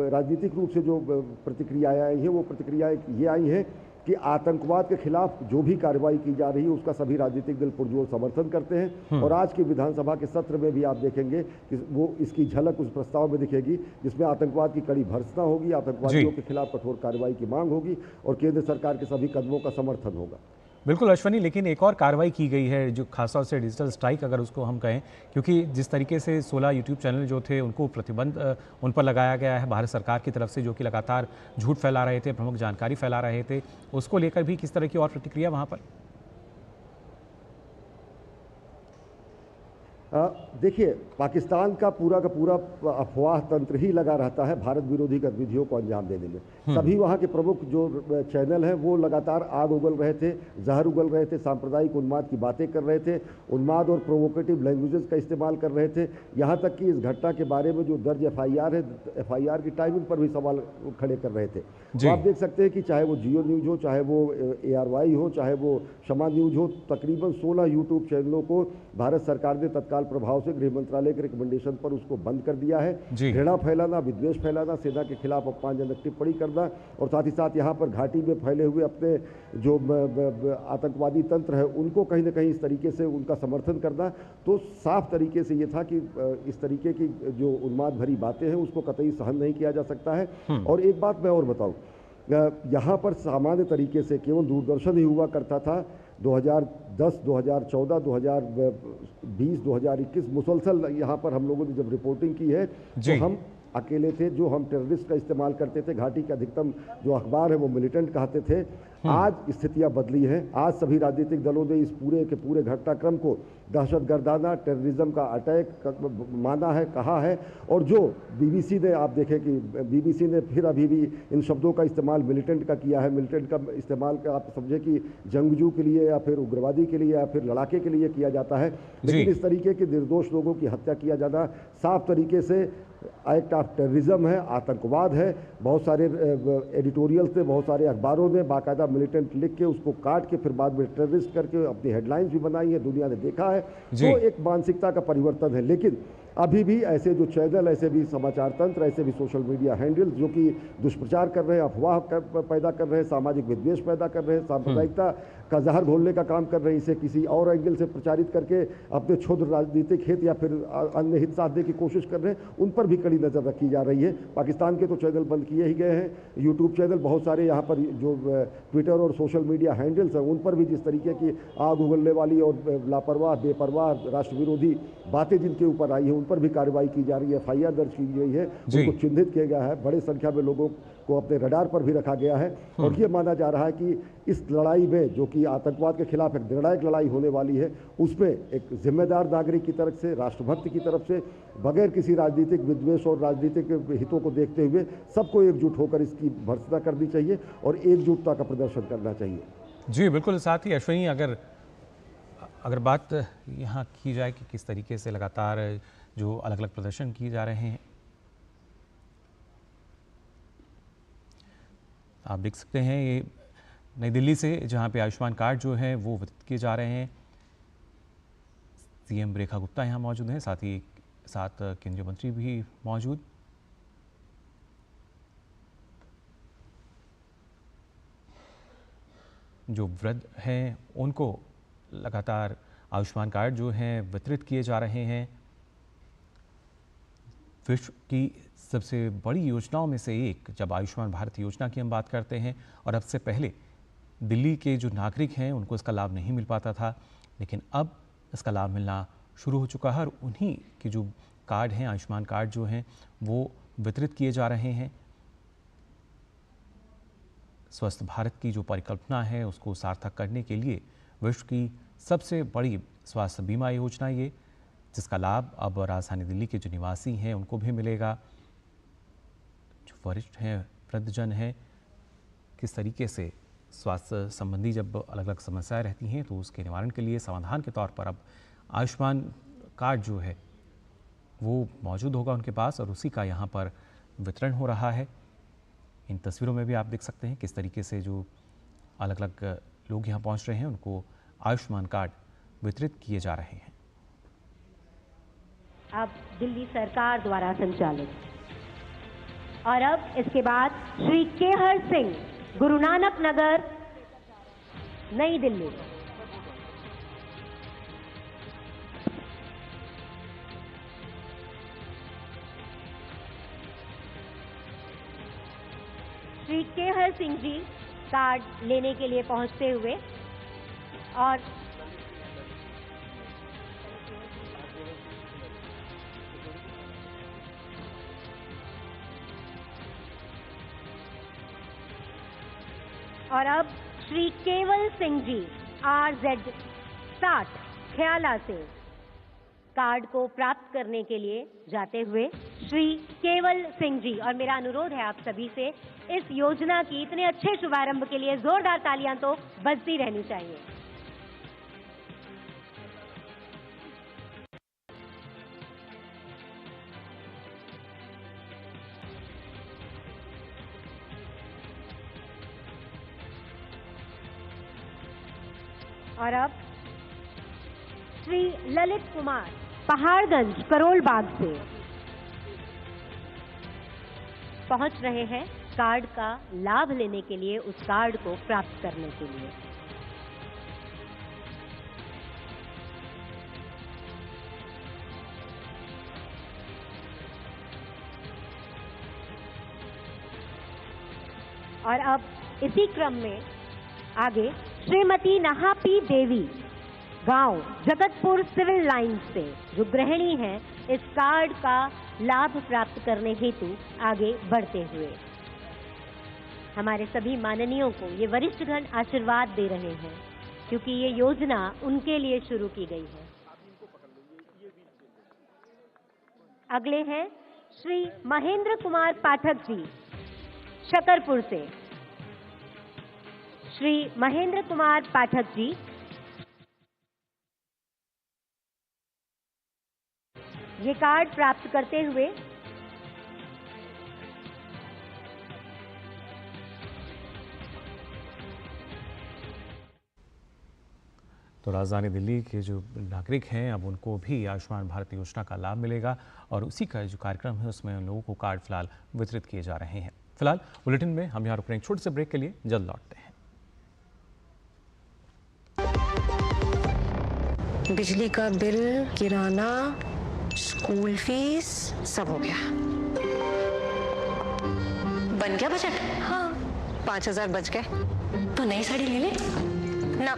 राजनीतिक रूप से जो प्रतिक्रियाएं आई हैं, वो प्रतिक्रियाएं ये आई हैं कि आतंकवाद के खिलाफ जो भी कार्रवाई की जा रही है उसका सभी राजनीतिक दल पुरजोर समर्थन करते हैं। और आज की विधानसभा के सत्र में भी आप देखेंगे कि वो इसकी झलक उस प्रस्ताव में दिखेगी जिसमें आतंकवाद की कड़ी भर्त्सना होगी, आतंकवादियों के खिलाफ कठोर कार्रवाई की मांग होगी और केंद्र सरकार के सभी कदमों का समर्थन होगा। बिल्कुल अश्विनी, लेकिन एक और कार्रवाई की गई है जो खासतौर से डिजिटल स्ट्राइक अगर उसको हम कहें, क्योंकि जिस तरीके से 16 यूट्यूब चैनल जो थे उनको प्रतिबंध उन पर लगाया गया है भारत सरकार की तरफ से, जो कि लगातार झूठ फैला रहे थे, प्रमुख जानकारी फैला रहे थे, उसको लेकर भी किस तरह की और प्रतिक्रिया वहाँ पर? देखिए, पाकिस्तान का पूरा अफवाह तंत्र ही लगा रहता है भारत विरोधी गतिविधियों को अंजाम देने में। सभी वहाँ के प्रमुख जो चैनल हैं वो लगातार आग उगल रहे थे, जहर उगल रहे थे, सांप्रदायिक उन्माद की बातें कर रहे थे, उन्माद और प्रोवोकेटिव लैंग्वेजेस का इस्तेमाल कर रहे थे। यहाँ तक कि इस घटना के बारे में जो दर्ज FIR है, FIR की टाइमिंग पर भी सवाल खड़े कर रहे थे। तो आप देख सकते हैं कि चाहे वो जियो न्यूज़ हो, चाहे वो ARY हो, चाहे वो शमा न्यूज़ हो, तकरीबन 16 यूट्यूब चैनलों को भारत सरकार ने तत्काल प्रभाव से से गृह मंत्रालय के रिकमेंडेशन पर उसको बंद कर दिया है। जी। घृणा फैलाना, विद्वेष फैलाना, सेना के खिलाफ अपमानजनक टिप्पणी करना और साथ ही साथ यहाँ पर घाटी में फैले हुए अपने जो आतंकवादी तंत्र है उनको कहीं ना कहीं इस तरीके से उनका समर्थन करना, तो साफ तरीके से ये था कि इस तरीके की जो उन्माद भरी बातें हैं उसको कतई सहन नहीं किया जा सकता है। और एक बात मैं और बताऊं, यहाँ पर सामान्य तरीके से केवल दूरदर्शन ही हुआ करता था। 2010, 2014, 2020, 2021 मुसलसल यहाँ पर हम लोगों ने जब रिपोर्टिंग की है तो हम अकेले थे जो हम टेररिस्ट का इस्तेमाल करते थे। घाटी के अधिकतम जो अखबार है वो मिलिटेंट कहते थे। आज स्थितियां बदली हैं। आज सभी राजनीतिक दलों ने इस पूरे के पूरे घटनाक्रम को दहशतगर्दाना, टेररिज्म का अटैक माना है, कहा है। और जो बीबीसी ने, आप देखें कि बीबीसी ने फिर अभी भी इन शब्दों का इस्तेमाल मिलिटेंट का किया है। मिलिटेंट का इस्तेमाल का आप समझे कि जंगजू के लिए या फिर उग्रवादी के लिए या फिर लड़ाके के लिए किया जाता है, लेकिन इस तरीके के निर्दोष लोगों की हत्या किया जाना साफ तरीके से एक्ट ऑफ टेररिज्म है, आतंकवाद है। बहुत सारे एडिटोरियल्स ने, बहुत सारे अखबारों ने बाकायदा मिलिटेंट लिख के उसको काट के फिर बाद में टेररिस्ट करके अपनी हेडलाइंस भी बनाई है, दुनिया ने देखा है। तो एक मानसिकता का परिवर्तन है। लेकिन अभी भी ऐसे जो चैनल, ऐसे भी समाचार तंत्र, ऐसे भी सोशल मीडिया हैंडल्स जो कि दुष्प्रचार कर रहे हैं, अफवाह पैदा कर रहे हैं, सामाजिक विद्वेष पैदा कर रहे हैं, सांप्रदायिकता का जहर घोलने का काम कर रहे हैं, इसे किसी और एंगल से प्रचारित करके अपने क्षुद्र राजनीतिक हित या फिर अन्य हित साधने की कोशिश कर रहे हैं, उन पर भी कड़ी नजर रखी जा रही है। पाकिस्तान के तो चैनल बंद किए ही गए हैं। यूट्यूब चैनल बहुत सारे यहाँ पर जो ट्विटर और सोशल मीडिया हैंडल्स हैं उन पर भी जिस तरीके की आग उगलने वाली और लापरवाह, बेपरवाह, राष्ट्र विरोधी बातें जिनके ऊपर आई है उन पर भी कार्रवाई की जा रही है, FIR दर्ज की गई है, उनको चिन्हित किया गया है, बड़ी संख्या में लोगों को अपने रडार पर भी रखा गया है। और ये माना जा रहा है कि इस लड़ाई में, जो कि आतंकवाद के खिलाफ एक निर्णायक लड़ाई होने वाली है, उसमें एक जिम्मेदार नागरिक की तरफ से, राष्ट्रभक्त की तरफ से, बगैर किसी राजनीतिक विद्वेष और राजनीतिक हितों को देखते हुए सबको एकजुट होकर इसकी भर्त्सना करनी चाहिए और एकजुटता का प्रदर्शन करना चाहिए। जी बिल्कुल। साथ ही अश्विनी, अगर बात यहाँ की जाए कि किस तरीके से लगातार जो अलग अलग प्रदर्शन किए जा रहे हैं, आप देख सकते हैं ये नई दिल्ली से, जहाँ पे आयुष्मान कार्ड जो है वो वितरित किए जा रहे हैं। CM रेखा गुप्ता यहाँ मौजूद हैं, साथ ही साथ केंद्रीय मंत्री भी मौजूद। जो वृद्ध हैं उनको लगातार आयुष्मान कार्ड जो हैं वितरित किए जा रहे हैं। विश्व की सबसे बड़ी योजनाओं में से एक, जब आयुष्मान भारत योजना की हम बात करते हैं, और अब से पहले दिल्ली के जो नागरिक हैं उनको इसका लाभ नहीं मिल पाता था, लेकिन अब इसका लाभ मिलना शुरू हो चुका है और उन्हीं के जो कार्ड हैं, आयुष्मान कार्ड जो हैं, वो वितरित किए जा रहे हैं। स्वस्थ भारत की जो परिकल्पना है उसको सार्थक करने के लिए विश्व की सबसे बड़ी स्वास्थ्य बीमा योजना ये, जिसका लाभ अब राजधानी दिल्ली के जो निवासी हैं उनको भी मिलेगा। जो वरिष्ठ हैं, वृद्धजन हैं, किस तरीके से स्वास्थ्य संबंधी जब अलग अलग समस्याएं रहती हैं तो उसके निवारण के लिए समाधान के तौर पर अब आयुष्मान कार्ड जो है वो मौजूद होगा उनके पास और उसी का यहाँ पर वितरण हो रहा है। इन तस्वीरों में भी आप देख सकते हैं किस तरीके से जो अलग अलग लोग यहाँ पहुँच रहे हैं उनको आयुष्मान कार्ड वितरित किए जा रहे हैं। अब दिल्ली सरकार द्वारा संचालित, और अब इसके बाद श्री केहर सिंह, गुरु नानक नगर, नई दिल्ली। श्री केहर सिंह जी कार्ड लेने के लिए पहुंचते हुए, और अब श्री केवल सिंह जी RZ 60 ख्याला से कार्ड को प्राप्त करने के लिए जाते हुए श्री केवल सिंह जी, और मेरा अनुरोध है आप सभी से, इस योजना की इतने अच्छे शुभारंभ के लिए जोरदार तालियां तो बजती रहनी चाहिए। और अब श्री ललित कुमार पहाड़गंज करोल बाग से पहुंच रहे हैं कार्ड का लाभ लेने के लिए, उस कार्ड को प्राप्त करने के लिए। और अब इसी क्रम में आगे श्रीमती नहापी देवी गांव जगतपुर सिविल लाइन से जो गृहिणी हैं, इस कार्ड का लाभ प्राप्त करने हेतु आगे बढ़ते हुए हमारे सभी माननीयों को ये वरिष्ठगण आशीर्वाद दे रहे हैं, क्योंकि ये योजना उनके लिए शुरू की गई है। अगले हैं श्री महेंद्र कुमार पाठक जी शकरपुर से। श्री महेंद्र कुमार पाठक जी ये कार्ड प्राप्त करते हुए तो राजधानी दिल्ली के जो नागरिक हैं अब उनको भी आयुष्मान भारत योजना का लाभ मिलेगा और उसी का जो कार्यक्रम है उसमें उन लोगों को कार्ड फिलहाल वितरित किए जा रहे हैं। फिलहाल बुलेटिन में हम यहाँ रुक रहे हैं, छोटे से ब्रेक के लिए जल्द लौटते हैं। बिजली का बिल, किराना, स्कूल फीस सब हो गया। बन गया बजट? हाँ, 5,000 बच गए। तो नई साड़ी ले ले ना,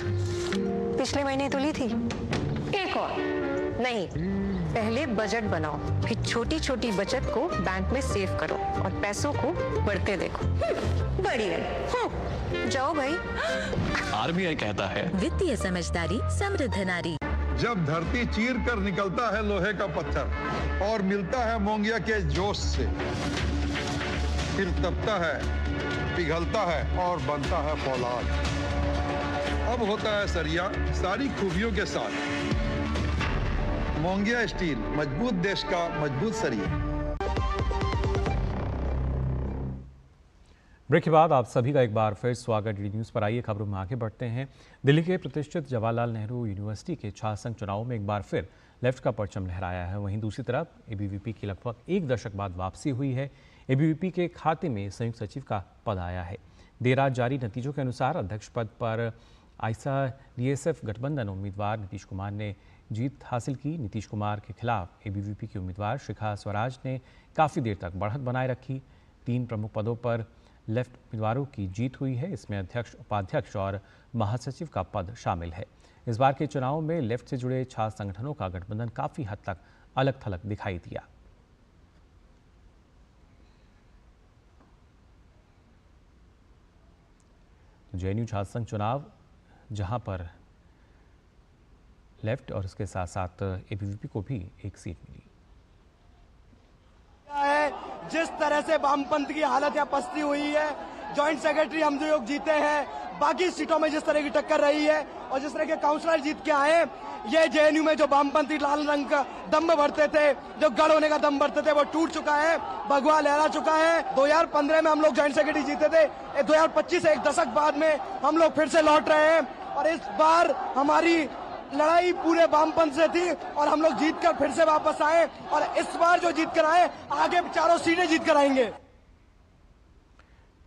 पिछले महीने तो ली थी। एक और नहीं, पहले बजट बनाओ, फिर छोटी छोटी बचत को बैंक में सेव करो और पैसों को बढ़ते देखो। बड़ी है। जाओ भाई। आरबीआई कहता है वित्तीय समझदारी समृद्ध नारी। जब धरती चीर कर निकलता है लोहे का पत्थर और मिलता है मोंगिया के जोश से, फिर तपता है, पिघलता है और बनता है फौलाद। अब होता है सरिया सारी खूबियों के साथ। मोंगिया स्टील, मजबूत देश का मजबूत सरिया। ब्रेक के बाद आप सभी का एक बार फिर स्वागत। डी न्यूज़ पर आइए खबरों में आगे बढ़ते हैं। दिल्ली के प्रतिष्ठित जवाहरलाल नेहरू यूनिवर्सिटी के छात्र संघ चुनाव में एक बार फिर लेफ्ट का परचम लहराया है। वहीं दूसरी तरफ एबीवीपी की लगभग एक दशक बाद वापसी हुई है। एबीवीपी के खाते में संयुक्त सचिव का पद आया है। देर रात जारी नतीजों के अनुसार अध्यक्ष पद पर आइसा डीएसएफ गठबंधन उम्मीदवार नीतीश कुमार ने जीत हासिल की। नीतीश कुमार के खिलाफ एबीवीपी की उम्मीदवार शिखा स्वराज ने काफ़ी देर तक बढ़त बनाए रखी। 3 प्रमुख पदों पर लेफ्ट उम्मीदवारों की जीत हुई है। इसमें अध्यक्ष, उपाध्यक्ष और महासचिव का पद शामिल है। इस बार के चुनाव में लेफ्ट से जुड़े छात्र संगठनों का गठबंधन काफ़ी हद तक अलग थलग दिखाई दिया। जेएनयू छात्र संघ चुनाव, जहां पर लेफ्ट और इसके साथ साथ एबीवीपी को भी एक सीट मिली। जिस तरह से वामपंथ की हालत यहाँ पस्ती हुई है, जॉइंट सेक्रेटरी हम जो लोग जीते हैं, बाकी सीटों में जिस तरह की टक्कर रही है और जिस तरह के काउंसलर जीत के आए, ये जेएनयू में जो वामपंथी लाल रंग का दम भरते थे, जो गढ़ होने का दम भरते थे, वो टूट चुका है, भगवा लहरा चुका है। 2015 में हम लोग जॉइंट सेक्रेटरी जीते थे, 2025 एक दशक बाद में हम लोग फिर से लौट रहे हैं और इस बार हमारी लड़ाई पूरे वामपंथ से थी और हम लोग जीतकर फिर से वापस आए और इस बार जो जीत कर आए, आगे 4 सीटें जीत कर आएंगे।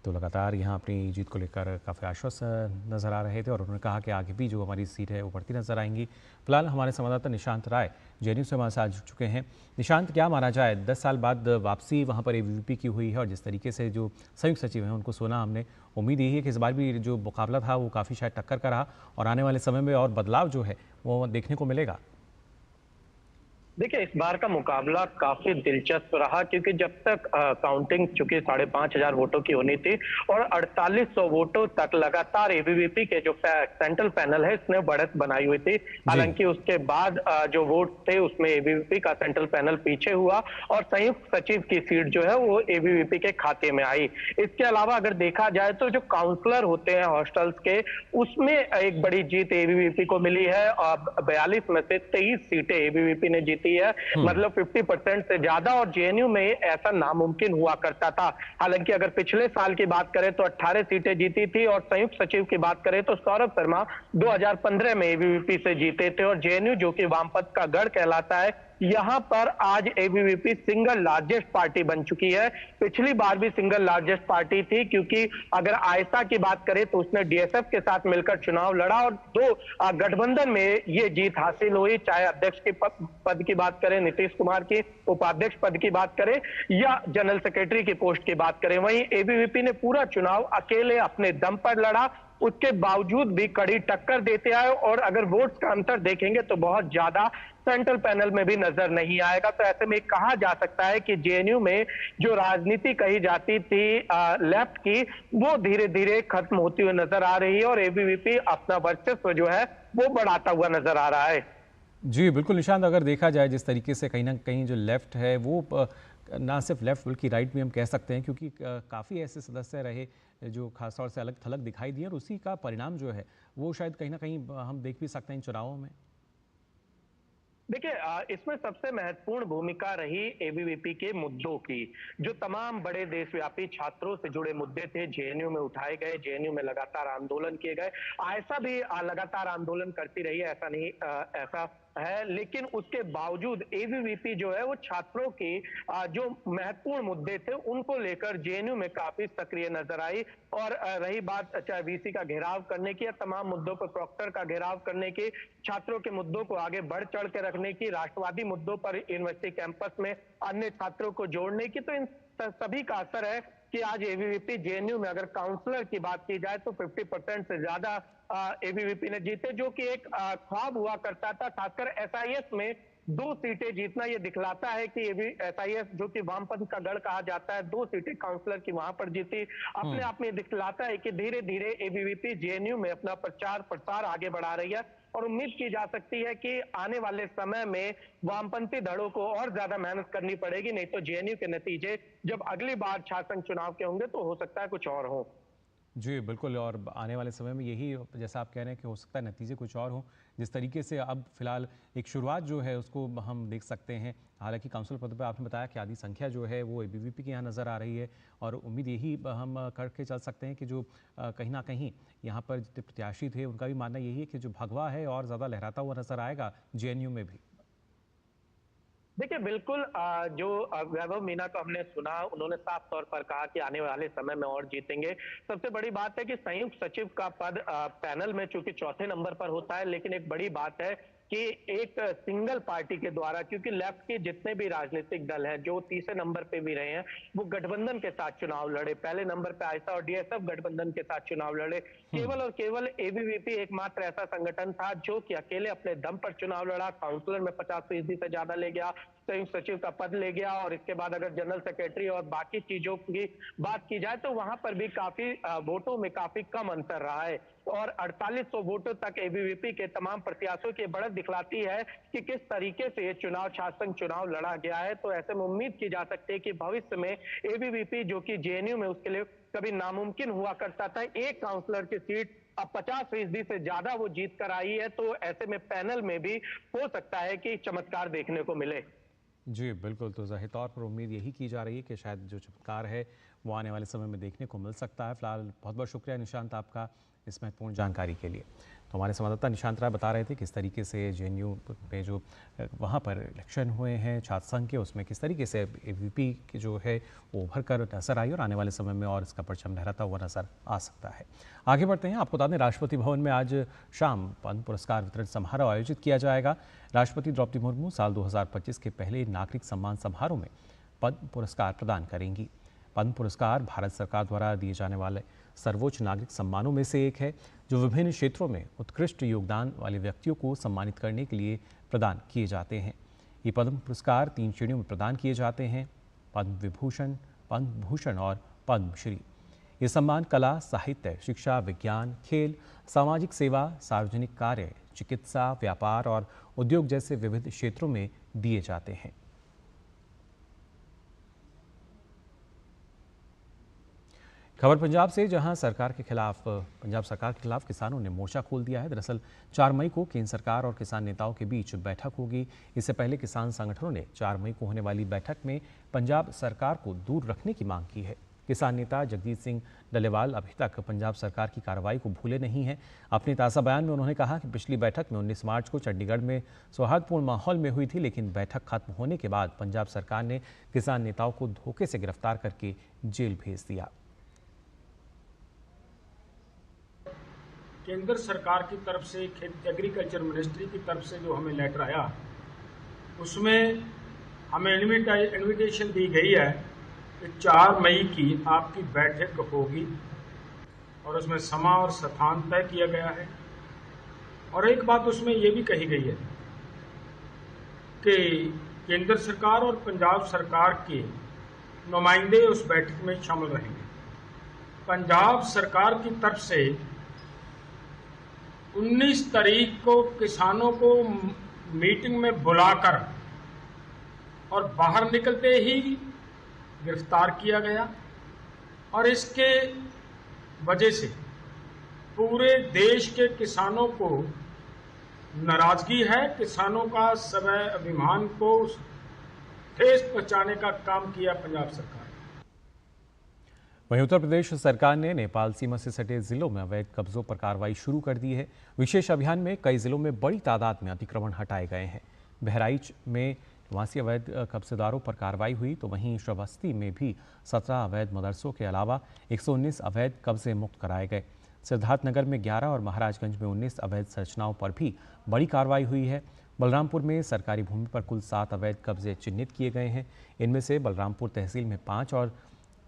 तो लगातार यहाँ अपनी जीत को लेकर काफ़ी आश्वस्त नजर आ रहे थे और उन्होंने कहा कि आगे भी जो हमारी सीट है वो बढ़ती नजर आएंगी। फिलहाल हमारे संवाददाता निशांत राय जेएनयू से हमारे साथ जुड़ चुके हैं। निशांत, क्या माना जाए, 10 साल बाद वापसी वहाँ पर एबीवीपी की हुई है और जिस तरीके से जो संयुक्त सचिव हैं उनको सुना हमने, उम्मीद यही है कि इस बार भी जो मुकाबला था वो काफ़ी शायद टक्कर का रहा और आने वाले समय में और बदलाव जो है वो देखने को मिलेगा। देखिए, इस बार का मुकाबला काफी दिलचस्प रहा क्योंकि जब तक काउंटिंग चूंकि 5,500 वोटों की होनी थी और 4800 वोटों तक लगातार एबीवीपी के जो सेंट्रल पैनल है इसने बढ़त बनाई हुई थी। हालांकि उसके बाद जो वोट थे उसमें एबीवीपी का सेंट्रल पैनल पीछे हुआ और संयुक्त सचिव की सीट जो है वो एबीवीपी के खाते में आई। इसके अलावा अगर देखा जाए तो जो काउंसलर होते हैं हॉस्टल्स के, उसमें एक बड़ी जीत एबीवीपी को मिली है और 42 में से 23 सीटें एबीवीपी ने जीती है, मतलब 50% से ज्यादा। और जेएनयू में ऐसा नामुमकिन हुआ करता था। हालांकि अगर पिछले साल की बात करें तो 18 सीटें जीती थी और संयुक्त सचिव की बात करें तो सौरभ शर्मा 2015 में एबीवीपी से जीते थे और जेएनयू जो कि वामपंथ का गढ़ कहलाता है यहाँ पर आज एबीवीपी सिंगल लार्जेस्ट पार्टी बन चुकी है। पिछली बार भी सिंगल लार्जेस्ट पार्टी थी, क्योंकि अगर आयशा की बात करें तो उसने डीएसएफ के साथ मिलकर चुनाव लड़ा और 2 गठबंधन में ये जीत हासिल हुई। चाहे अध्यक्ष के पद की बात करें नीतीश कुमार की, उपाध्यक्ष पद की बात करें या जनरल सेक्रेटरी की पोस्ट की बात करें, वहीं एबीवीपी ने पूरा चुनाव अकेले अपने दम पर लड़ा। उसके बावजूद भी कड़ी टक्कर देते आए और अगर वोट का अंतर देखेंगे तो बहुत ज्यादा सेंट्रल पैनल में भी नजर नहीं आएगा। तो ऐसे में कहा जा सकता है कि जेएनयू में जो राजनीति कही जाती थी लेफ्ट की, वो धीरे धीरे खत्म होती हुई नजर आ रही है और एबीवीपी अपना वर्चस्व जो है वो बढ़ाता हुआ नजर आ रहा है। जी बिल्कुल निशांत, अगर देखा जाए जिस तरीके से कहीं ना कहीं जो लेफ्ट है वो ना सिर्फ लेफ्ट बल्कि राइट भी हम कह सकते हैं, क्योंकि काफ़ी ऐसे सदस्य रहे जो खासतौर से अलग थलग दिखाई दिए और उसी का परिणाम जो है वो शायद कहीं ना कहीं हम देख भी सकते हैं इन चुनावों में। देखिए, इसमें सबसे महत्वपूर्ण भूमिका रही एबीवीपी के मुद्दों की। जो तमाम बड़े देशव्यापी छात्रों से जुड़े मुद्दे थे जेएनयू में उठाए गए, जेएनयू में लगातार आंदोलन किए गए। आयशा भी लगातार आंदोलन करती रही है, ऐसा नहीं ऐसा है, लेकिन उसके बावजूद एबीवीपी जो है वो छात्रों के जो महत्वपूर्ण मुद्दे थे उनको लेकर जेएनयू में काफी सक्रिय नजर आई। और रही बात चाहे वीसी का घेराव करने की या तमाम मुद्दों पर प्रॉक्टर का घेराव करने की, छात्रों के मुद्दों को आगे बढ़ चढ़ के रखने की, राष्ट्रवादी मुद्दों पर यूनिवर्सिटी कैंपस में अन्य छात्रों को जोड़ने की, तो इन सभी का असर है कि आज एबीवीपी जेएनयू में अगर काउंसलर की बात की जाए तो 50% से ज्यादा एबीवीपी ने जीते, जो कि एक ख्वाब हुआ करता था। खासकर एसआईएस में 2 सीटें जीतना ये दिखलाता है कि एसआईएस जो कि वामपंथ का गढ़ कहा जाता है, 2 सीटें काउंसलर की वहां पर जीती। अपने आप में दिखलाता है कि धीरे धीरे एबीवीपी जेएनयू में अपना प्रचार प्रसार आगे बढ़ा रही है और उम्मीद की जा सकती है कि आने वाले समय में वामपंथी धड़ों को और ज्यादा मेहनत करनी पड़ेगी, नहीं तो जेएनयू के नतीजे जब अगली बार छात्र संघ चुनाव के होंगे तो हो सकता है कुछ और हो। जी बिल्कुल, और आने वाले समय में यही जैसा आप कह रहे हैं कि हो सकता है नतीजे कुछ और हों। जिस तरीके से अब फिलहाल एक शुरुआत जो है उसको हम देख सकते हैं। हालांकि काउंसिल पद पर आपने बताया कि आधी संख्या जो है वो एबीवीपी के यहाँ नज़र आ रही है और उम्मीद यही हम करके चल सकते हैं कि जो कहीं ना कहीं यहाँ पर जितने प्रत्याशी थे उनका भी मानना यही है कि जो भगवा है और ज़्यादा लहराता हुआ नजर आएगा जेएनयू में भी। देखिए, बिल्कुल जो वैभव मीना को हमने सुना, उन्होंने साफ तौर पर कहा कि आने वाले समय में और जीतेंगे। सबसे बड़ी बात है कि संयुक्त सचिव का पद पैनल में चूंकि 4थे नंबर पर होता है, लेकिन एक बड़ी बात है कि एक सिंगल पार्टी के द्वारा, क्योंकि लेफ्ट के जितने भी राजनीतिक दल हैं जो तीसरे नंबर पे भी रहे हैं वो गठबंधन के साथ चुनाव लड़े। पहले नंबर पे आयशा और डीएसएफ गठबंधन के साथ चुनाव लड़े। केवल और केवल एबीवीपी एकमात्र ऐसा संगठन था जो कि अकेले अपने दम पर चुनाव लड़ा, काउंसलर में 50% से ज्यादा ले गया, संयुक्त सचिव का पद ले गया और इसके बाद अगर जनरल सेक्रेटरी और बाकी चीजों की बात की जाए तो वहां पर भी काफी वोटों में काफी कम अंतर रहा है और 4800 वोटों तक एबीवीपी के तमाम प्रत्याशियों की बढ़त दिखलाती है कि किस तरीके से ये चुनाव छात्र संघ चुनाव लड़ा गया है। तो ऐसे में उम्मीद की जा सकती है कि भविष्य में एबीवीपी जो कि जेएनयू में उसके लिए कभी नामुमकिन हुआ करता था, एक काउंसलर की सीट अब 50% से ज्यादा वो जीत कर आई है, तो ऐसे में पैनल में भी हो सकता है कि चमत्कार देखने को मिले। जी बिल्कुल, तो ज़ाहिर तौर पर उम्मीद यही की जा रही है कि शायद जो चमत्कार है वो आने वाले समय में देखने को मिल सकता है। फिलहाल बहुत बहुत शुक्रिया निशांत आपका इस महत्वपूर्ण जानकारी के लिए। तो हमारे संवाददाता निशांत राय बता रहे थे किस तरीके से जेएनयू पे जो वहाँ पर इलेक्शन हुए हैं छात्र संघ के, उसमें किस तरीके से एबीवीपी की जो है वो उभर कर नजर आई और आने वाले समय में और इसका परचम लहराता हुआ नजर आ सकता है। आगे बढ़ते हैं, आपको बता दें राष्ट्रपति भवन में आज शाम पद्म पुरस्कार वितरण समारोह आयोजित किया जाएगा। राष्ट्रपति द्रौपदी मुर्मू साल 2025 के पहले नागरिक सम्मान समारोह में पद्म पुरस्कार प्रदान करेंगी। पद्म पुरस्कार भारत सरकार द्वारा दिए जाने वाले सर्वोच्च नागरिक सम्मानों में से एक है जो विभिन्न क्षेत्रों में उत्कृष्ट योगदान वाले व्यक्तियों को सम्मानित करने के लिए प्रदान किए जाते हैं। ये पद्म पुरस्कार 3 श्रेणियों में प्रदान किए जाते हैं: पद्म विभूषण, पद्म भूषण और पद्मश्री। ये सम्मान कला, साहित्य, शिक्षा, विज्ञान, खेल, सामाजिक सेवा, सार्वजनिक कार्य, चिकित्सा, व्यापार और उद्योग जैसे विविध क्षेत्रों में दिए जाते हैं। खबर पंजाब से, जहां पंजाब सरकार के खिलाफ किसानों ने मोर्चा खोल दिया है। दरअसल 4 मई को केंद्र सरकार और किसान नेताओं के बीच बैठक होगी। इससे पहले किसान संगठनों ने 4 मई को होने वाली बैठक में पंजाब सरकार को दूर रखने की मांग की है। किसान नेता जगजीत सिंह डलेवाल अभी तक पंजाब सरकार की कार्रवाई को भूले नहीं हैं। अपने ताज़ा बयान में उन्होंने कहा कि पिछली बैठक में 19 मार्च को चंडीगढ़ में सौहार्दपूर्ण माहौल में हुई थी, लेकिन बैठक खत्म होने के बाद पंजाब सरकार ने किसान नेताओं को धोखे से गिरफ्तार करके जेल भेज दिया। केंद्र सरकार की तरफ से एग्रीकल्चर मिनिस्ट्री की तरफ से जो हमें लेटर आया, उसमें हमें इन्विटेशन दी गई है कि 4 मई की आपकी बैठक होगी और उसमें समय और स्थान तय किया गया है। और एक बात उसमें ये भी कही गई है कि केंद्र सरकार और पंजाब सरकार के नुमाइंदे उस बैठक में शामिल रहेंगे। पंजाब सरकार की तरफ से 19 तारीख को किसानों को मीटिंग में बुलाकर और बाहर निकलते ही गिरफ्तार किया गया और इसके वजह से पूरे देश के किसानों को नाराजगी है। किसानों का समय अभिमान को ठेस पहुंचाने का काम किया पंजाब सरकार। वहीं उत्तर प्रदेश सरकार ने नेपाल सीमा से सटे जिलों में अवैध कब्जों पर कार्रवाई शुरू कर दी है। विशेष अभियान में कई जिलों में बड़ी तादाद में अतिक्रमण हटाए गए हैं। बहराइच में निवासी अवैध कब्जेदारों पर कार्रवाई हुई, तो वहीं श्रावस्ती में भी 17 अवैध मदरसों के अलावा 119 अवैध कब्जे मुक्त कराए गए। सिद्धार्थनगर में 11 और महाराजगंज में 19 अवैध संरचनाओं पर भी बड़ी कार्रवाई हुई है। बलरामपुर में सरकारी भूमि पर कुल 7 अवैध कब्जे चिन्हित किए गए हैं। इनमें से बलरामपुर तहसील में 5 और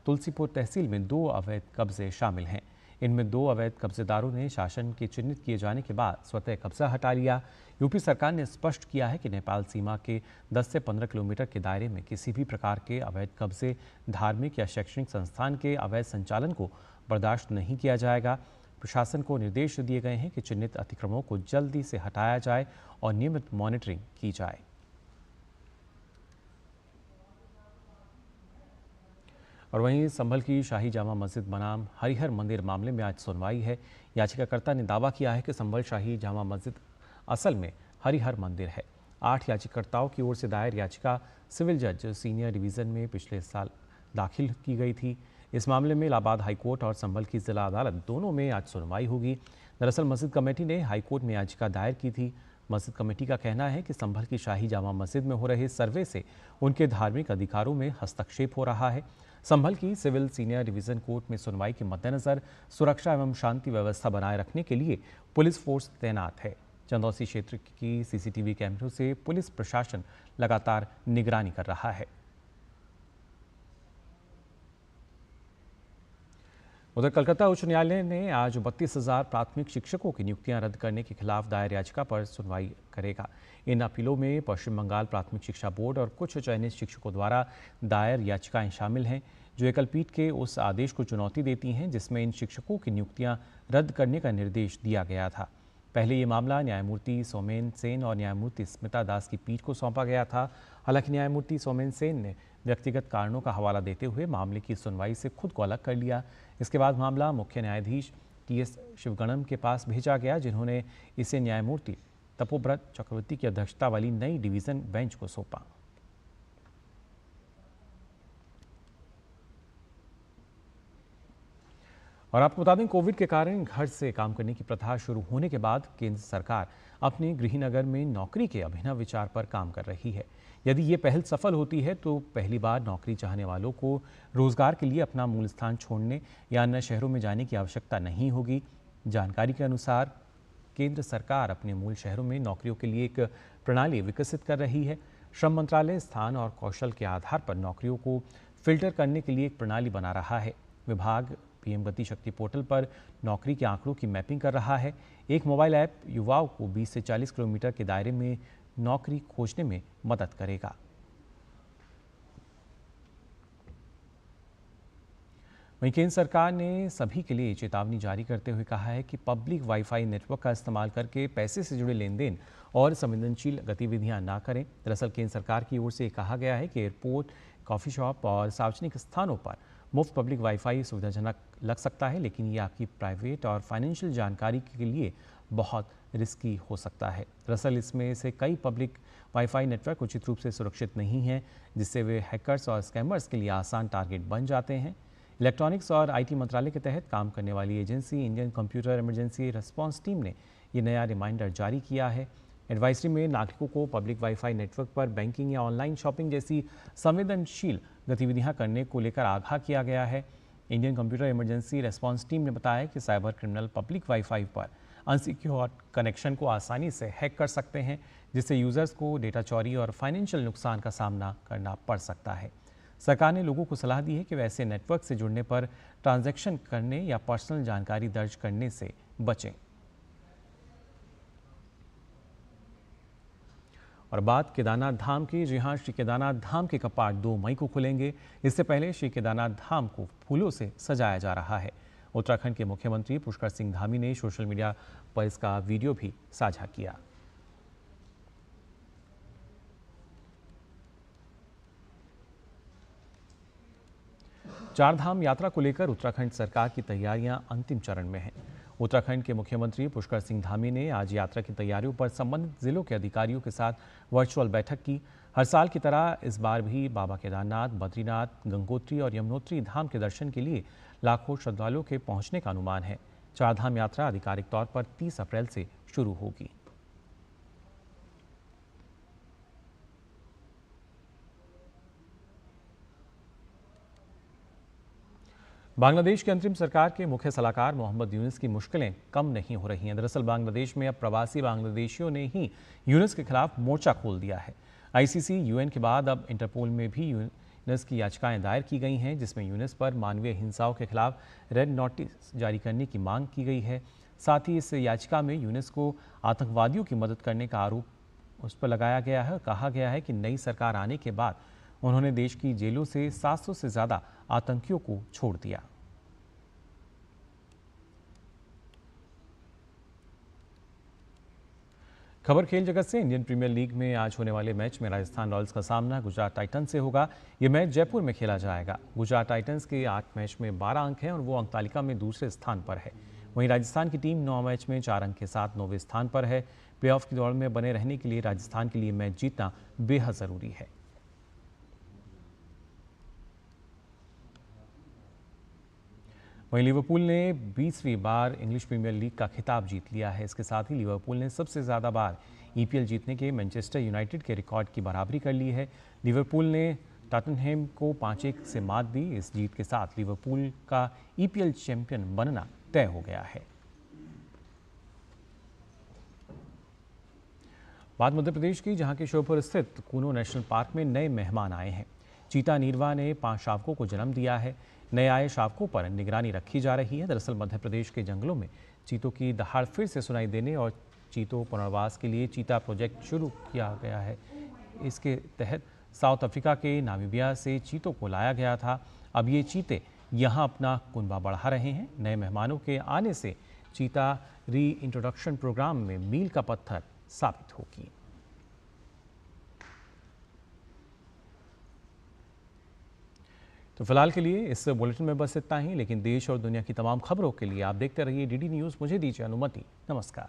तुलसीपुर तहसील में 2 अवैध कब्जे शामिल हैं। इनमें 2 अवैध कब्जेदारों ने शासन के चिन्हित किए जाने के बाद स्वतः कब्जा हटा लिया। यूपी सरकार ने स्पष्ट किया है कि नेपाल सीमा के 10 से 15 किलोमीटर के दायरे में किसी भी प्रकार के अवैध कब्जे, धार्मिक या शैक्षणिक संस्थान के अवैध संचालन को बर्दाश्त नहीं किया जाएगा। प्रशासन को निर्देश दिए गए हैं कि चिन्हित अतिक्रमणों को जल्दी से हटाया जाए और नियमित मॉनिटरिंग की जाए। और वहीं संभल की शाही जामा मस्जिद बनाम हरिहर मंदिर मामले में आज सुनवाई है। याचिकाकर्ता ने दावा किया है कि संभल शाही जामा मस्जिद असल में हरिहर मंदिर है। 8 याचिकाकर्ताओं की ओर से दायर याचिका सिविल जज सीनियर डिवीज़न में पिछले साल दाखिल की गई थी। इस मामले में इलाहाबाद हाईकोर्ट और संभल की जिला अदालत दोनों में आज सुनवाई होगी। दरअसल मस्जिद कमेटी ने हाईकोर्ट में याचिका दायर की थी। मस्जिद कमेटी का कहना है कि संभल की शाही जामा मस्जिद में हो रहे सर्वे से उनके धार्मिक अधिकारों में हस्तक्षेप हो रहा है। संभल की सिविल सीनियर डिवीज़न कोर्ट में सुनवाई के मद्देनजर सुरक्षा एवं शांति व्यवस्था बनाए रखने के लिए पुलिस फोर्स तैनात है। चंदौसी क्षेत्र की सीसीटीवी कैमरों से पुलिस प्रशासन लगातार निगरानी कर रहा है। उधर कलकत्ता उच्च न्यायालय ने आज 32,000 प्राथमिक शिक्षकों की नियुक्तियां रद्द करने के खिलाफ दायर याचिका पर सुनवाई करेगा। इन अपीलों में पश्चिम बंगाल प्राथमिक शिक्षा बोर्ड और कुछ चयनित शिक्षकों द्वारा दायर याचिकाएं शामिल हैं, जो एकल पीठ के उस आदेश को चुनौती देती हैं जिसमें इन शिक्षकों की नियुक्तियां रद्द करने का निर्देश दिया गया था। पहले ये मामला न्यायमूर्ति सोमेन सेन और न्यायमूर्ति स्मिता दास की पीठ को सौंपा गया था। हालांकि न्यायमूर्ति सोमेन सेन ने व्यक्तिगत कारणों का हवाला देते हुए मामले की सुनवाई से खुद को अलग कर लिया। इसके बाद मामला मुख्य न्यायाधीश TS शिवगणम के पास भेजा गया, जिन्होंने इसे न्यायमूर्ति तपोव्रत चक्रवर्ती की अध्यक्षता वाली नई डिवीज़न बेंच को सौंपा। और आपको बता दें, कोविड के कारण घर से काम करने की प्रथा शुरू होने के बाद केंद्र सरकार अपने गृहनगर में नौकरी के अभिनव विचार पर काम कर रही है। यदि ये पहल सफल होती है तो पहली बार नौकरी चाहने वालों को रोजगार के लिए अपना मूल स्थान छोड़ने या अन्य शहरों में जाने की आवश्यकता नहीं होगी। जानकारी के अनुसार केंद्र सरकार अपने मूल शहरों में नौकरियों के लिए एक प्रणाली विकसित कर रही है। श्रम मंत्रालय स्थान और कौशल के आधार पर नौकरियों को फिल्टर करने के लिए एक प्रणाली बना रहा है। विभाग PM गति शक्ति पोर्टल पर नौकरी के आंकड़ों की मैपिंग कर रहा है। एक मोबाइल ऐप युवाओं को 20 से 40 किलोमीटर के दायरे में नौकरी खोजने में मदद करेगा। वहीं केंद्र सरकार ने सभी के लिए चेतावनी जारी करते हुए कहा है कि पब्लिक वाईफाई नेटवर्क का इस्तेमाल करके पैसे से जुड़े लेन देन और संवेदनशील गतिविधियां ना करें। दरअसल केंद्र सरकार की ओर से कहा गया है कि एयरपोर्ट, कॉफ़ी शॉप और सार्वजनिक स्थानों पर मुफ्त पब्लिक वाईफाई सुविधाजनक लग सकता है, लेकिन ये आपकी प्राइवेट और फाइनेंशियल जानकारी के लिए बहुत रिस्की हो सकता है। दरअसल इसमें से कई पब्लिक वाईफाई नेटवर्क उचित रूप से सुरक्षित नहीं हैं, जिससे वे हैकर्स और स्कैमर्स के लिए आसान टारगेट बन जाते हैं। इलेक्ट्रॉनिक्स और आईटी मंत्रालय के तहत काम करने वाली agency Indian computer emergency response team ने ये नया रिमाइंडर जारी किया है। एडवाइजरी में नागरिकों को पब्लिक वाईफाई नेटवर्क पर बैंकिंग या ऑनलाइन शॉपिंग जैसी संवेदनशील गतिविधियां करने को लेकर आगाह किया गया है। Indian computer emergency response team ने बताया कि साइबर क्रिमिनल पब्लिक वाईफाई पर अनसिक्योर कनेक्शन को आसानी से हैक कर सकते हैं, जिससे यूजर्स को डेटा चोरी और फाइनेंशियल नुकसान का सामना करना पड़ सकता है। सरकार ने लोगों को सलाह दी है कि वैसे नेटवर्क से जुड़ने पर ट्रांजैक्शन करने या पर्सनल जानकारी दर्ज करने से बचें। और बात केदारनाथ धाम की। जी हां, श्री केदारनाथ धाम के कपाट 2 मई को खुलेंगे। इससे पहले श्री केदारनाथ धाम को फूलों से सजाया जा रहा है। उत्तराखंड के मुख्यमंत्री पुष्कर सिंह धामी ने सोशल मीडिया पर इसका वीडियो भी साझा किया। चारधाम यात्रा को लेकर उत्तराखंड सरकार की तैयारियां अंतिम चरण में हैं। उत्तराखंड के मुख्यमंत्री पुष्कर सिंह धामी ने आज यात्रा की तैयारियों पर संबंधित जिलों के अधिकारियों के साथ वर्चुअल बैठक की। हर साल की तरह इस बार भी बाबा केदारनाथ, बद्रीनाथ, गंगोत्री और यमुनोत्री धाम के दर्शन के लिए लाखों श्रद्धालुओं के पहुंचने का अनुमान है। चारधाम यात्रा आधिकारिक तौर पर 30 अप्रैल से शुरू होगी। बांग्लादेश की अंतरिम सरकार के मुख्य सलाहकार मोहम्मद यूनुस की मुश्किलें कम नहीं हो रही हैं। दरअसल बांग्लादेश में अब प्रवासी बांग्लादेशियों ने ही यूनुस के खिलाफ मोर्चा खोल दिया है। आईसीसी, यूएन के बाद अब इंटरपोल में भी यूनुस की याचिकाएं दायर की गई हैं, जिसमें यूनुस पर मानवीय हिंसाओं के खिलाफ रेड नोटिस जारी करने की मांग की गई है। साथ ही इस याचिका में यूनुस को आतंकवादियों की मदद करने का आरोप उस पर लगाया गया है। कहा गया है कि नई सरकार आने के बाद उन्होंने देश की जेलों से 700 से ज़्यादा आतंकियों को छोड़ दिया। खबर खेल जगत से। इंडियन प्रीमियर लीग में आज होने वाले मैच में राजस्थान रॉयल्स का सामना गुजरात टाइटंस से होगा। ये मैच जयपुर में खेला जाएगा। गुजरात टाइटंस के 8 मैच में 12 अंक हैं और वो अंक तालिका में दूसरे स्थान पर है। वहीं राजस्थान की टीम 9 मैच में 4 अंक के साथ 9वें स्थान पर है। प्लेऑफ की दौड़ में बने रहने के लिए राजस्थान के लिए मैच जीतना बेहद ज़रूरी है। वहीं लिवरपूल ने 20वीं बार इंग्लिश प्रीमियर लीग का खिताब जीत लिया है। इसके साथ ही लिवरपूल ने सबसे ज़्यादा बार ईपीएल जीतने के मैनचेस्टर यूनाइटेड के रिकॉर्ड की बराबरी कर ली है। लिवरपूल ने टॉटनहैम को 5-1 से मात दी। इस जीत के साथ लिवरपूल का ईपीएल चैंपियन बनना तय हो गया है। बात मध्य प्रदेश की, जहां के श्योपुर स्थित कूनो नेशनल पार्क में नए मेहमान आए हैं। चीता नीरवा ने 5 शावकों को जन्म दिया है। नए आए शावकों पर निगरानी रखी जा रही है। दरअसल मध्य प्रदेश के जंगलों में चीतों की दहाड़ फिर से सुनाई देने और चीतों पुनर्वास के लिए चीता प्रोजेक्ट शुरू किया गया है। इसके तहत साउथ अफ्रीका के नामीबिया से चीतों को लाया गया था। अब ये चीते यहाँ अपना कुनबा बढ़ा रहे हैं। नए मेहमानों के आने से चीता री इंट्रोडक्शन प्रोग्राम में मील का पत्थर साबित होगी। तो फिलहाल के लिए इस बुलेटिन में बस इतना ही, लेकिन देश और दुनिया की तमाम खबरों के लिए आप देखते रहिए डीडी न्यूज़। मुझे दीजिए अनुमति। नमस्कार।